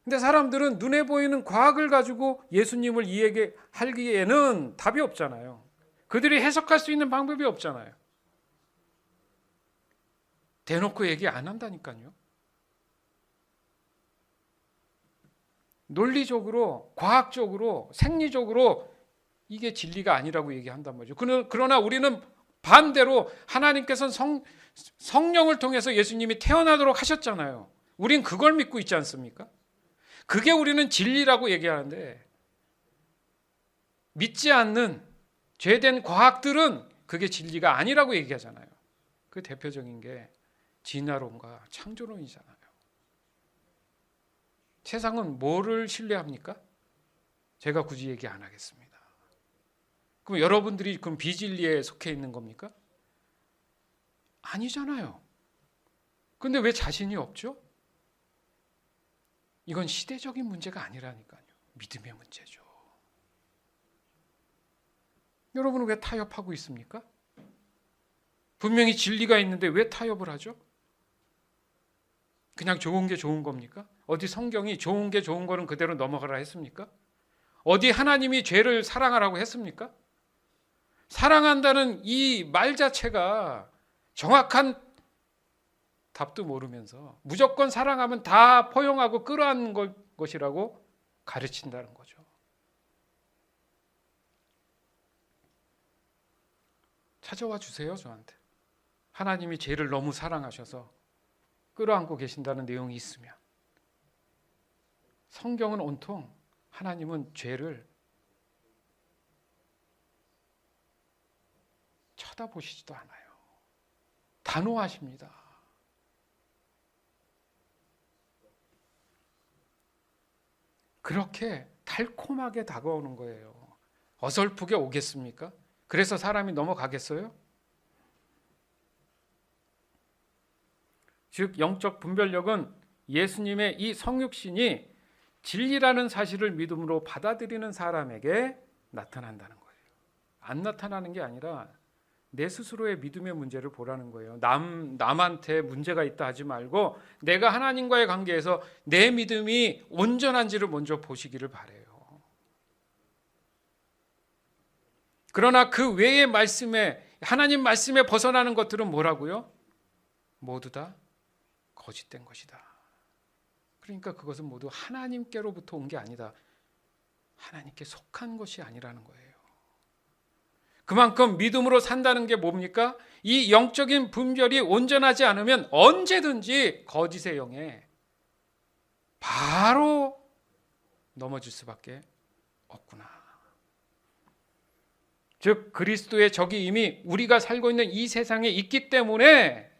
근데 사람들은 눈에 보이는 과학을 가지고 예수님을 이해하기에는 답이 없잖아요. 그들이 해석할 수 있는 방법이 없잖아요. 대놓고 얘기 안 한다니까요. 논리적으로, 과학적으로, 생리적으로 이게 진리가 아니라고 얘기한단 말이죠. 그러나 우리는 반대로 하나님께서는 성령을 통해서 예수님이 태어나도록 하셨잖아요. 우린 그걸 믿고 있지 않습니까? 그게 우리는 진리라고 얘기하는데 믿지 않는 죄된 과학들은 그게 진리가 아니라고 얘기하잖아요. 그 대표적인 게 진화론과 창조론이잖아요. 세상은 뭐를 신뢰합니까? 제가 굳이 얘기 안 하겠습니다. 그럼 여러분들이 그럼 비진리에 속해 있는 겁니까? 아니잖아요. 근데 왜 자신이 없죠? 이건 시대적인 문제가 아니라니까요. 믿음의 문제죠. 여러분은 왜 타협하고 있습니까? 분명히 진리가 있는데 왜 타협을 하죠? 그냥 좋은 게 좋은 겁니까? 어디 성경이 좋은 게 좋은 거는 그대로 넘어가라 했습니까? 어디 하나님이 죄를 사랑하라고 했습니까? 사랑한다는 이 말 자체가 정확한 답도 모르면서 무조건 사랑하면 다 포용하고 끌어안는 것이라고 가르친다는 거죠. 찾아와 주세요, 저한테. 하나님이 죄를 너무 사랑하셔서 끌어안고 계신다는 내용이 있으면. 성경은 온통 하나님은 죄를 쳐다보시지도 않아요. 단호하십니다. 그렇게 달콤하게 다가오는 거예요. 어설프게 오겠습니까? 그래서 사람이 넘어가겠어요? 즉 영적 분별력은 예수님의 이 성육신이 진리라는 사실을 믿음으로 받아들이는 사람에게 나타난다는 거예요. 안 나타나는 게 아니라 내 스스로의 믿음의 문제를 보라는 거예요. 남한테 문제가 있다 하지 말고 내가 하나님과의 관계에서 내 믿음이 온전한지를 먼저 보시기를 바라요. 그러나 그 외의 말씀에, 하나님 말씀에 벗어나는 것들은 뭐라고요? 모두 다 거짓된 것이다. 그러니까 그것은 모두 하나님께로부터 온 게 아니다. 하나님께 속한 것이 아니라는 거예요. 그만큼 믿음으로 산다는 게 뭡니까? 이 영적인 분별이 온전하지 않으면 언제든지 거짓의 영에 바로 넘어질 수밖에 없구나. 즉 그리스도의 적이 이미 우리가 살고 있는 이 세상에 있기 때문에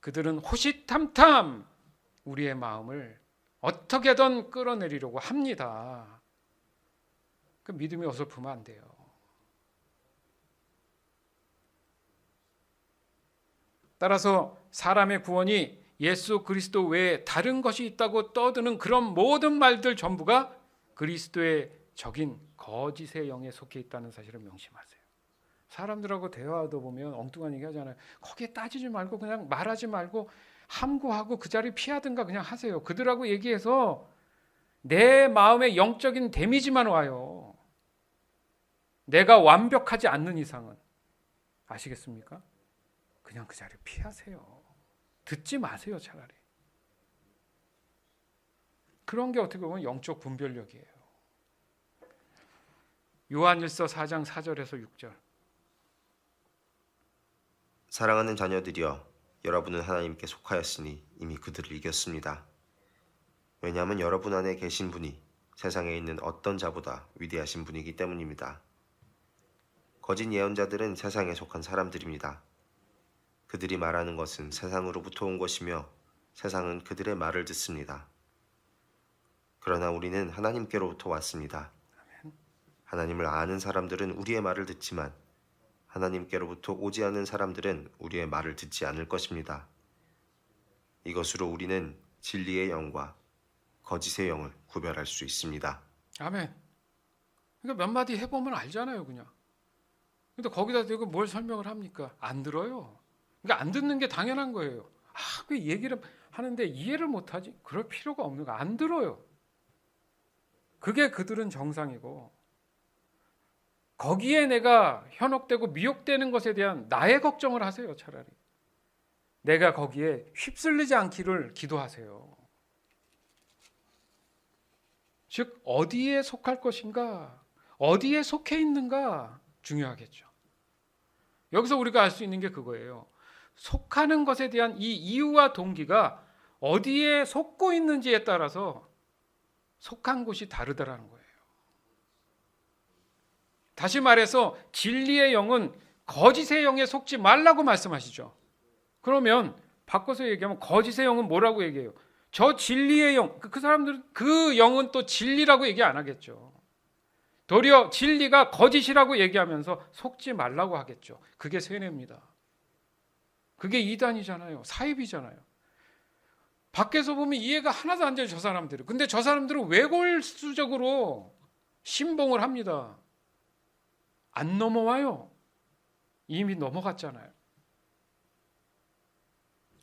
그들은 호시탐탐 우리의 마음을 어떻게든 끌어내리려고 합니다. 그 믿음이 어설프면 안 돼요. 따라서 사람의 구원이 예수 그리스도 외에 다른 것이 있다고 떠드는 그런 모든 말들 전부가 그리스도의 적인 거짓의 영에 속해 있다는 사실을 명심하세요. 사람들하고 대화하다 보면 엉뚱한 얘기 하잖아요. 거기에 따지지 말고 그냥 말하지 말고 함구하고 그 자리 피하든가 그냥 하세요. 그들하고 얘기해서 내 마음에 영적인 데미지만 와요. 내가 완벽하지 않는 이상은. 아시겠습니까? 그냥 그 자리 피하세요. 듣지 마세요, 차라리. 그런 게 어떻게 보면 영적 분별력이에요. 요한일서 4장 4절에서 6절. 사랑하는 자녀들이여, 여러분은 하나님께 속하였으니 이미 그들을 이겼습니다. 왜냐하면 여러분 안에 계신 분이 세상에 있는 어떤 자보다 위대하신 분이기 때문입니다. 거짓 예언자들은 세상에 속한 사람들입니다. 그들이 말하는 것은 세상으로부터 온 것이며 세상은 그들의 말을 듣습니다. 그러나 우리는 하나님께로부터 왔습니다. 하나님을 아는 사람들은 우리의 말을 듣지만 하나님께로부터 오지 않은 사람들은 우리의 말을 듣지 않을 것입니다. 이것으로 우리는 진리의 영과 거짓의 영을 구별할 수 있습니다. 아멘. 그러니까 몇 마디 해보면 알잖아요, 그냥. 근데 거기다 대고 뭘 설명을 합니까? 안 들어요. 그러니까 안 듣는 게 당연한 거예요. 왜 얘기를 하는데 이해를 못하지? 그럴 필요가 없는 거. 안 들어요. 그게 그들은 정상이고, 거기에 내가 현혹되고 미혹되는 것에 대한 나의 걱정을 하세요, 차라리. 내가 거기에 휩쓸리지 않기를 기도하세요. 즉, 어디에 속할 것인가, 어디에 속해 있는가 중요하겠죠. 여기서 우리가 알 수 있는 게 그거예요. 속하는 것에 대한 이 이유와 동기가 어디에 속고 있는지에 따라서 속한 곳이 다르다라는 거예요. 다시 말해서 진리의 영은 거짓의 영에 속지 말라고 말씀하시죠. 그러면 바꿔서 얘기하면 거짓의 영은 뭐라고 얘기해요? 저 진리의 영, 그 사람들은 그 영은 또 진리라고 얘기 안 하겠죠. 도리어 진리가 거짓이라고 얘기하면서 속지 말라고 하겠죠. 그게 세뇌입니다. 그게 이단이잖아요. 사입이잖아요. 밖에서 보면 이해가 하나도 안 돼요, 저 사람들은. 근데 저 사람들은 외골수적으로 신봉을 합니다. 안 넘어와요. 이미 넘어갔잖아요.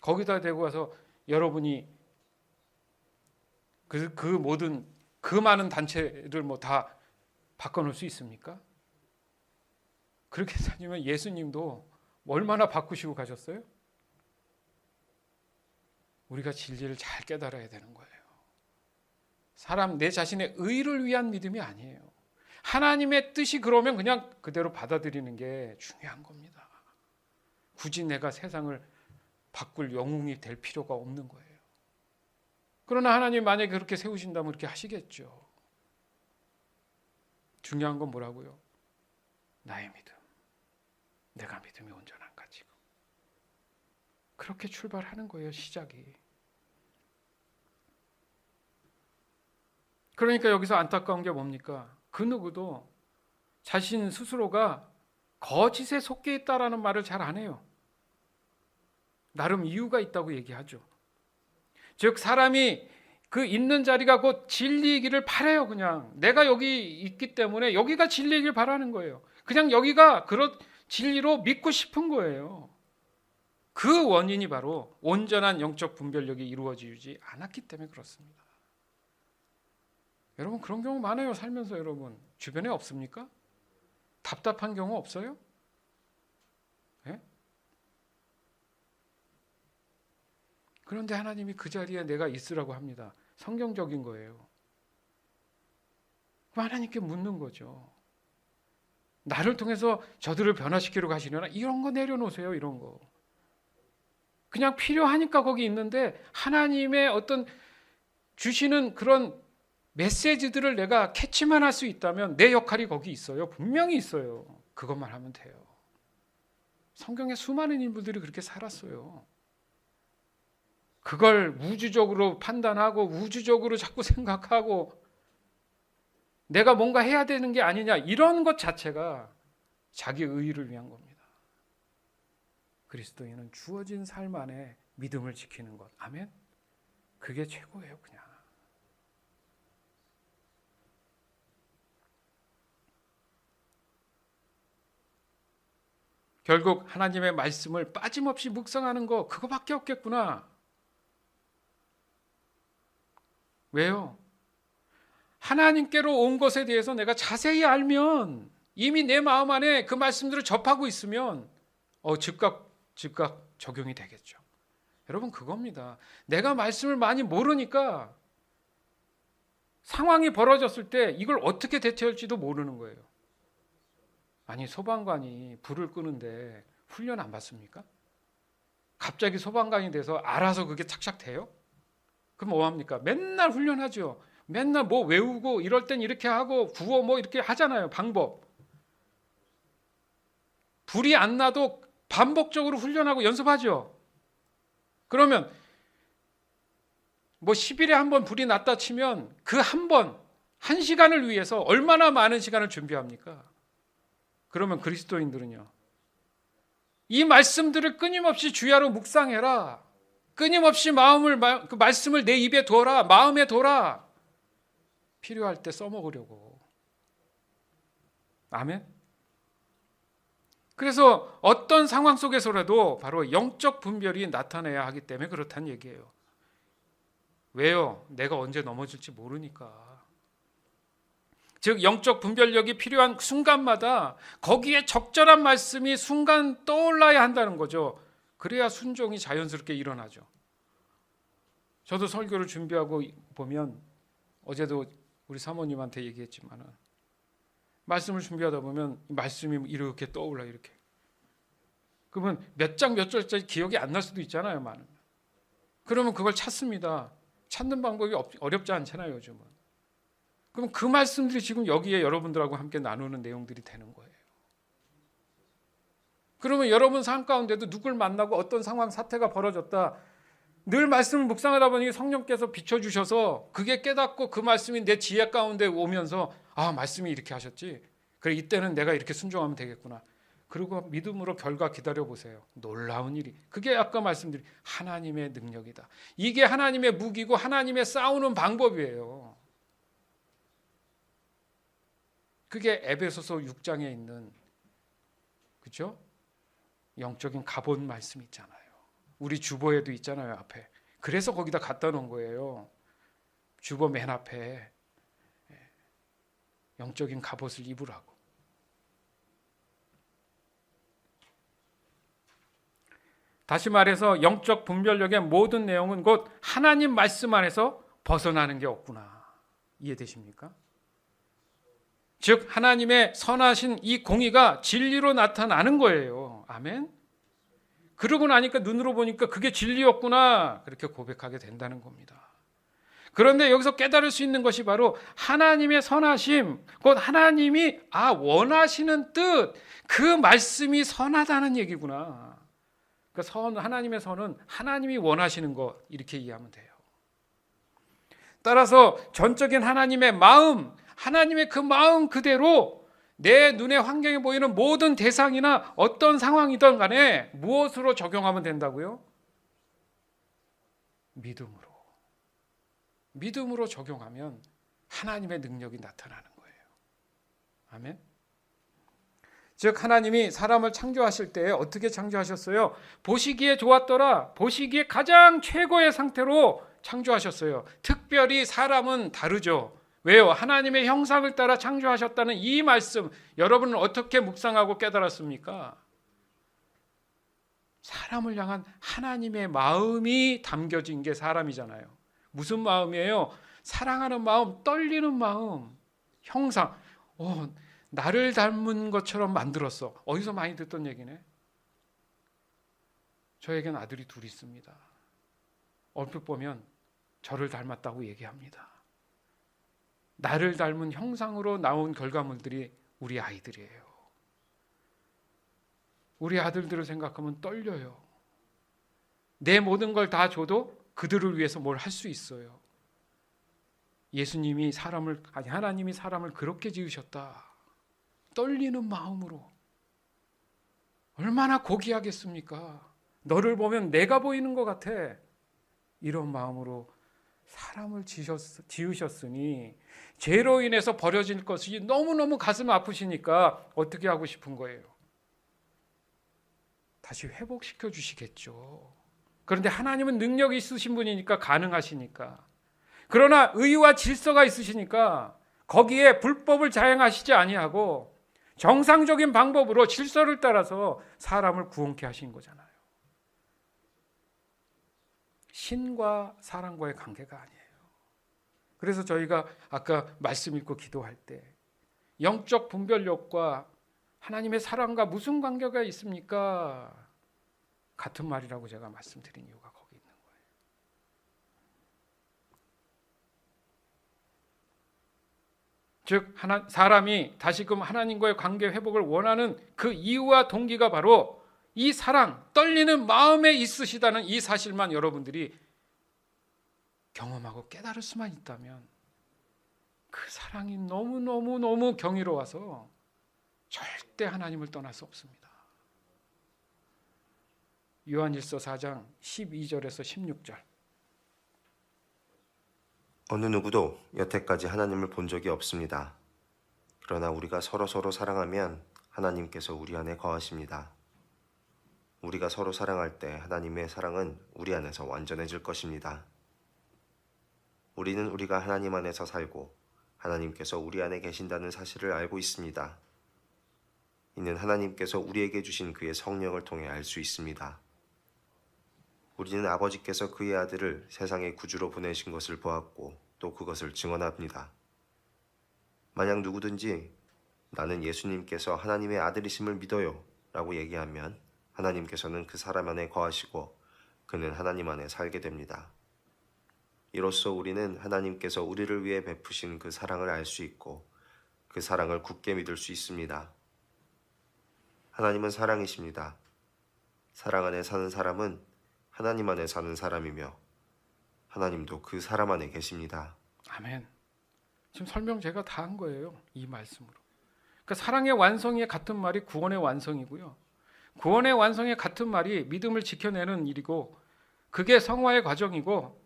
거기다 대고 와서 여러분이 그 모든 그 많은 단체를 뭐 다 바꿔놓을 수 있습니까? 그렇게 다니면 예수님도 얼마나 바꾸시고 가셨어요? 우리가 진리를 잘 깨달아야 되는 거예요. 사람 내 자신의 의를 위한 믿음이 아니에요. 하나님의 뜻이 그러면 그냥 그대로 받아들이는 게 중요한 겁니다. 굳이 내가 세상을 바꿀 영웅이 될 필요가 없는 거예요. 그러나 하나님 만약에 그렇게 세우신다면 그렇게 하시겠죠. 중요한 건 뭐라고요? 나의 믿음. 내가 믿음이 온전한가 지금. 그렇게 출발하는 거예요, 시작이. 그러니까 여기서 안타까운 게 뭡니까? 그 누구도 자신 스스로가 거짓에 속해 있다라는 말을 잘 안 해요. 나름 이유가 있다고 얘기하죠. 즉 사람이 그 있는 자리가 곧 진리이기를 바라요. 그냥 내가 여기 있기 때문에 여기가 진리이길 바라는 거예요. 그냥 여기가 그런 진리로 믿고 싶은 거예요. 그 원인이 바로 온전한 영적 분별력이 이루어지지 않았기 때문에 그렇습니다. 여러분 그런 경우 많아요. 살면서 여러분 주변에 없습니까? 답답한 경우 없어요? 네? 그런데 하나님이 그 자리에 내가 있으라고 합니다. 성경적인 거예요. 그럼 하나님께 묻는 거죠. 나를 통해서 저들을 변화시키려고 하시려나? 이런 거 내려놓으세요. 이런 거. 그냥 필요하니까 거기 있는데 하나님의 어떤 주시는 그런 메시지들을 내가 캐치만 할 수 있다면 내 역할이 거기 있어요. 분명히 있어요. 그것만 하면 돼요. 성경에 수많은 인물들이 그렇게 살았어요. 그걸 우주적으로 판단하고 우주적으로 자꾸 생각하고 내가 뭔가 해야 되는 게 아니냐 이런 것 자체가 자기 의의를 위한 겁니다. 그리스도인은 주어진 삶 안에 믿음을 지키는 것. 아멘. 그게 최고예요, 그냥. 결국 하나님의 말씀을 빠짐없이 묵상하는 거 그거밖에 없겠구나. 왜요? 하나님께로 온 것에 대해서 내가 자세히 알면, 이미 내 마음 안에 그 말씀들을 접하고 있으면 즉각 적용이 되겠죠. 여러분, 그겁니다. 내가 말씀을 많이 모르니까 상황이 벌어졌을 때 이걸 어떻게 대처할지도 모르는 거예요. 아니, 소방관이 불을 끄는데 훈련 안 받습니까? 갑자기 소방관이 돼서 알아서 그게 착착 돼요? 그럼 뭐 합니까? 맨날 훈련하죠. 맨날 뭐 외우고 이럴 땐 이렇게 하고 구호 뭐 이렇게 하잖아요. 방법. 불이 안 나도 반복적으로 훈련하고 연습하죠. 그러면 뭐 10일에 한 번 불이 났다 치면 그 한 번, 1시간을 위해서 얼마나 많은 시간을 준비합니까? 그러면 그리스도인들은요, 이 말씀들을 끊임없이 주야로 묵상해라. 끊임없이 그 말씀을 내 입에 둬라. 마음에 둬라. 필요할 때 써먹으려고. 아멘? 그래서 어떤 상황 속에서라도 바로 영적 분별이 나타나야 하기 때문에 그렇다는 얘기예요. 왜요? 내가 언제 넘어질지 모르니까. 즉 영적 분별력이 필요한 순간마다 거기에 적절한 말씀이 순간 떠올라야 한다는 거죠. 그래야 순종이 자연스럽게 일어나죠. 저도 설교를 준비하고 보면, 어제도 우리 사모님한테 얘기했지만은, 말씀을 준비하다 보면 말씀이 이렇게 떠올라. 이렇게. 그러면 몇 장 몇 절짜리 기억이 안 날 수도 있잖아요, 많은. 그러면 그걸 찾습니다. 찾는 방법이 어렵지 않잖아요, 요즘은. 그럼 그 말씀들이 지금 여기에 여러분들하고 함께 나누는 내용들이 되는 거예요. 그러면 여러분 삶 가운데도 누굴 만나고 어떤 상황, 사태가 벌어졌다, 늘 말씀을 묵상하다 보니 성령께서 비춰주셔서 그게 깨닫고 그 말씀이 내 지혜 가운데 오면서, 아, 말씀이 이렇게 하셨지, 그래 이때는 내가 이렇게 순종하면 되겠구나. 그리고 믿음으로 결과 기다려보세요. 놀라운 일이. 그게 아까 말씀드린 하나님의 능력이다. 이게 하나님의 무기고 하나님의 싸우는 방법이에요. 그게 에베소서 6장에 있는, 그렇죠? 영적인 갑옷 말씀 있잖아요. 우리 주보에도 있잖아요, 앞에. 그래서 거기다 갖다 놓은 거예요. 주보 맨 앞에 영적인 갑옷을 입으라고. 다시 말해서 영적 분별력의 모든 내용은 곧 하나님 말씀 안에서 벗어나는 게 없구나. 이해되십니까? 즉 하나님의 선하신 이 공의가 진리로 나타나는 거예요. 아멘. 그러고 나니까 눈으로 보니까 그게 진리였구나, 그렇게 고백하게 된다는 겁니다. 그런데 여기서 깨달을 수 있는 것이 바로 하나님의 선하심, 곧 하나님이 원하시는 뜻, 그 말씀이 선하다는 얘기구나. 그러니까 하나님의 선은 하나님이 원하시는 것, 이렇게 이해하면 돼요. 따라서 전적인 하나님의 마음, 하나님의 그 마음 그대로 내 눈에 환경에 보이는 모든 대상이나 어떤 상황이든 간에 무엇으로 적용하면 된다고요? 믿음으로 적용하면 하나님의 능력이 나타나는 거예요. 아멘. 즉 하나님이 사람을 창조하실 때 어떻게 창조하셨어요? 보시기에 좋았더라. 보시기에 가장 최고의 상태로 창조하셨어요. 특별히 사람은 다르죠. 왜요? 하나님의 형상을 따라 창조하셨다는 이 말씀, 여러분은 어떻게 묵상하고 깨달았습니까? 사람을 향한 하나님의 마음이 담겨진 게 사람이잖아요. 무슨 마음이에요? 사랑하는 마음, 떨리는 마음, 형상. 나를 닮은 것처럼 만들었어. 어디서 많이 듣던 얘기네. 저에겐 아들이 둘 있습니다. 얼핏 보면 저를 닮았다고 얘기합니다. 나를 닮은 형상으로 나온 결과물들이 우리 아이들이에요. 우리 아들들을 생각하면 떨려요. 내 모든 걸 다 줘도 그들을 위해서 뭘 할 수 있어요. 하나님이 사람을 그렇게 지으셨다. 떨리는 마음으로. 얼마나 고귀하겠습니까? 너를 보면 내가 보이는 것 같아. 이런 마음으로 사람을 지으셨으니 죄로 인해서 버려질 것이 너무너무 가슴 아프시니까 어떻게 하고 싶은 거예요? 다시 회복시켜 주시겠죠. 그런데 하나님은 능력이 있으신 분이니까, 가능하시니까. 그러나 의와 질서가 있으시니까 거기에 불법을 자행하시지 아니하고 정상적인 방법으로 질서를 따라서 사람을 구원케 하신 거잖아요. 신과 사람과의 관계가 아니에요. 그래서 저희가 아까 말씀 읽고 기도할 때 영적 분별력과 하나님의 사랑과 무슨 관계가 있습니까? 같은 말이라고 제가 말씀드린 이유가 거기 있는 거예요. 즉 사람이 다시금 하나님과의 관계 회복을 원하는 그 이유와 동기가 바로 이 사랑, 떨리는 마음에 있으시다는 이 사실만 여러분들이 경험하고 깨달을 수만 있다면 그 사랑이 너무너무 경이로워서 절대 하나님을 떠날 수 없습니다. 요한일서 4장 12절에서 16절. 어느 누구도 여태까지 하나님을 본 적이 없습니다. 그러나 우리가 서로 사랑하면 하나님께서 우리 안에 거하십니다. 우리가 서로 사랑할 때 하나님의 사랑은 우리 안에서 완전해질 것입니다. 우리는 우리가 하나님 안에서 살고 하나님께서 우리 안에 계신다는 사실을 알고 있습니다. 이는 하나님께서 우리에게 주신 그의 성령을 통해 알 수 있습니다. 우리는 아버지께서 그의 아들을 세상의 구주로 보내신 것을 보았고 또 그것을 증언합니다. 만약 누구든지 나는 예수님께서 하나님의 아들이심을 믿어요 라고 얘기하면 하나님께서는 그 사람 안에 거하시고 그는 하나님 안에 살게 됩니다. 이로써 우리는 하나님께서 우리를 위해 베푸신 그 사랑을 알 수 있고 그 사랑을 굳게 믿을 수 있습니다. 하나님은 사랑이십니다. 사랑 안에 사는 사람은 하나님 안에 사는 사람이며 하나님도 그 사람 안에 계십니다. 아멘. 지금 설명 제가 다 한 거예요. 이 말씀으로. 그러니까 사랑의 완성에 같은 말이 구원의 완성이고요. 구원의 완성에 같은 말이 믿음을 지켜내는 일이고 그게 성화의 과정이고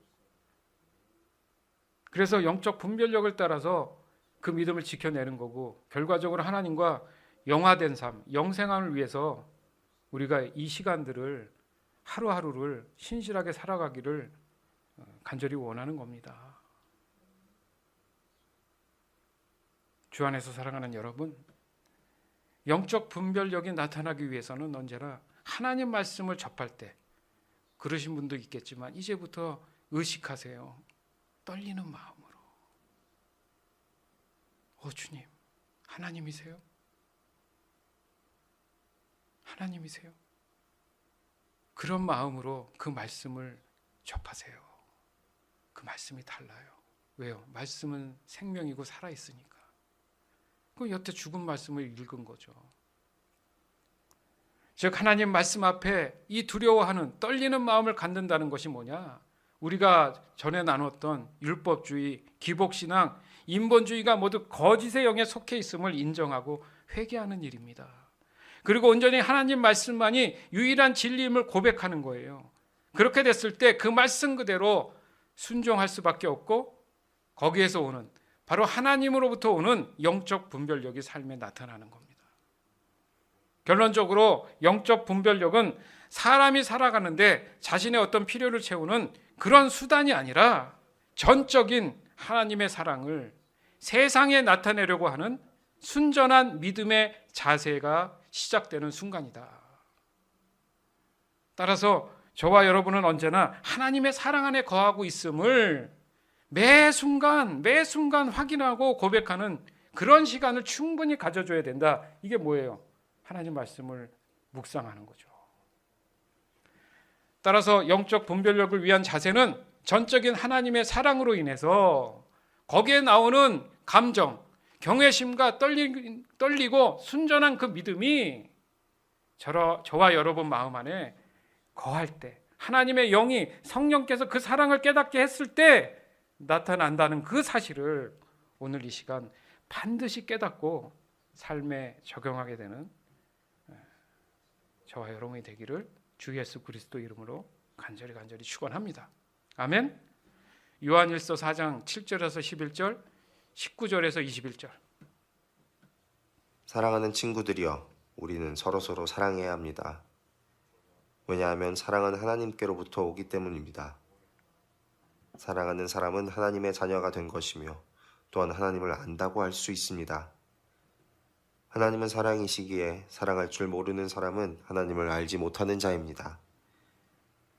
그래서 영적 분별력을 따라서 그 믿음을 지켜내는 거고 결과적으로 하나님과 영화된 삶, 영생함을 위해서 우리가 이 시간들을 하루하루를 신실하게 살아가기를 간절히 원하는 겁니다. 주 안에서 사랑하는 여러분, 영적 분별력이 나타나기 위해서는 언제나 하나님 말씀을 접할 때 그러신 분도 있겠지만 이제부터 의식하세요. 떨리는 마음으로. 주님, 하나님이세요? 하나님이세요? 그런 마음으로 그 말씀을 접하세요. 그 말씀이 달라요. 왜요? 말씀은 생명이고 살아있으니까. 그 여태 죽은 말씀을 읽은 거죠. 즉 하나님 말씀 앞에 이 두려워하는 떨리는 마음을 갖는다는 것이 뭐냐? 우리가 전에 나눴던 율법주의, 기복신앙, 인본주의가 모두 거짓의 영에 속해 있음을 인정하고 회개하는 일입니다. 그리고 온전히 하나님 말씀만이 유일한 진리임을 고백하는 거예요. 그렇게 됐을 때 그 말씀 그대로 순종할 수밖에 없고 거기에서 오는 바로 하나님으로부터 오는 영적 분별력이 삶에 나타나는 겁니다. 결론적으로 영적 분별력은 사람이 살아가는데 자신의 어떤 필요를 채우는 그런 수단이 아니라 전적인 하나님의 사랑을 세상에 나타내려고 하는 순전한 믿음의 자세가 시작되는 순간이다. 따라서 저와 여러분은 언제나 하나님의 사랑 안에 거하고 있음을 매 순간 확인하고 고백하는 그런 시간을 충분히 가져줘야 된다. 이게 뭐예요? 하나님 말씀을 묵상하는 거죠. 따라서 영적 분별력을 위한 자세는 전적인 하나님의 사랑으로 인해서 거기에 나오는 감정, 경외심과 떨리고 순전한 그 믿음이 저와 여러분 마음 안에 거할 때 하나님의 영이 성령께서 그 사랑을 깨닫게 했을 때 나타난다는 그 사실을 오늘 이 시간 반드시 깨닫고 삶에 적용하게 되는 저와 여러분이 되기를 주 예수 그리스도 이름으로 간절히 축원합니다. 아멘. 요한일서 4장 7절에서 11절, 19절에서 21절. 사랑하는 친구들이여, 우리는 서로 사랑해야 합니다. 왜냐하면 사랑은 하나님께로부터 오기 때문입니다. 사랑하는 사람은 하나님의 자녀가 된 것이며 또한 하나님을 안다고 할 수 있습니다. 하나님은 사랑이시기에 사랑할 줄 모르는 사람은 하나님을 알지 못하는 자입니다.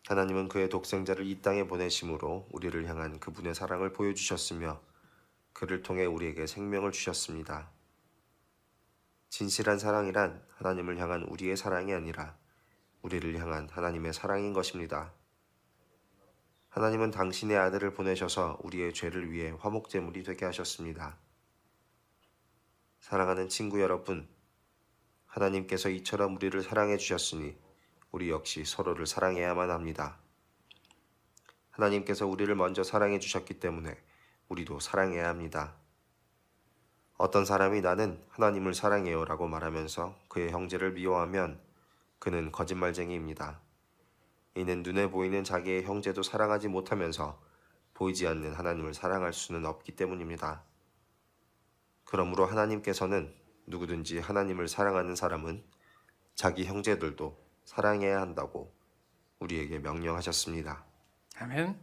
하나님은 그의 독생자를 이 땅에 보내심으로 우리를 향한 그분의 사랑을 보여주셨으며 그를 통해 우리에게 생명을 주셨습니다. 진실한 사랑이란 하나님을 향한 우리의 사랑이 아니라 우리를 향한 하나님의 사랑인 것입니다. 하나님은 당신의 아들을 보내셔서 우리의 죄를 위해 화목제물이 되게 하셨습니다. 사랑하는 친구 여러분, 하나님께서 이처럼 우리를 사랑해 주셨으니 우리 역시 서로를 사랑해야만 합니다. 하나님께서 우리를 먼저 사랑해 주셨기 때문에 우리도 사랑해야 합니다. 어떤 사람이 나는 하나님을 사랑해요 라고 말하면서 그의 형제를 미워하면 그는 거짓말쟁이입니다. 이는 눈에 보이는 자기의 형제도 사랑하지 못하면서 보이지 않는 하나님을 사랑할 수는 없기 때문입니다. 그러므로 하나님께서는 누구든지 하나님을 사랑하는 사람은 자기 형제들도 사랑해야 한다고 우리에게 명령하셨습니다. 아멘.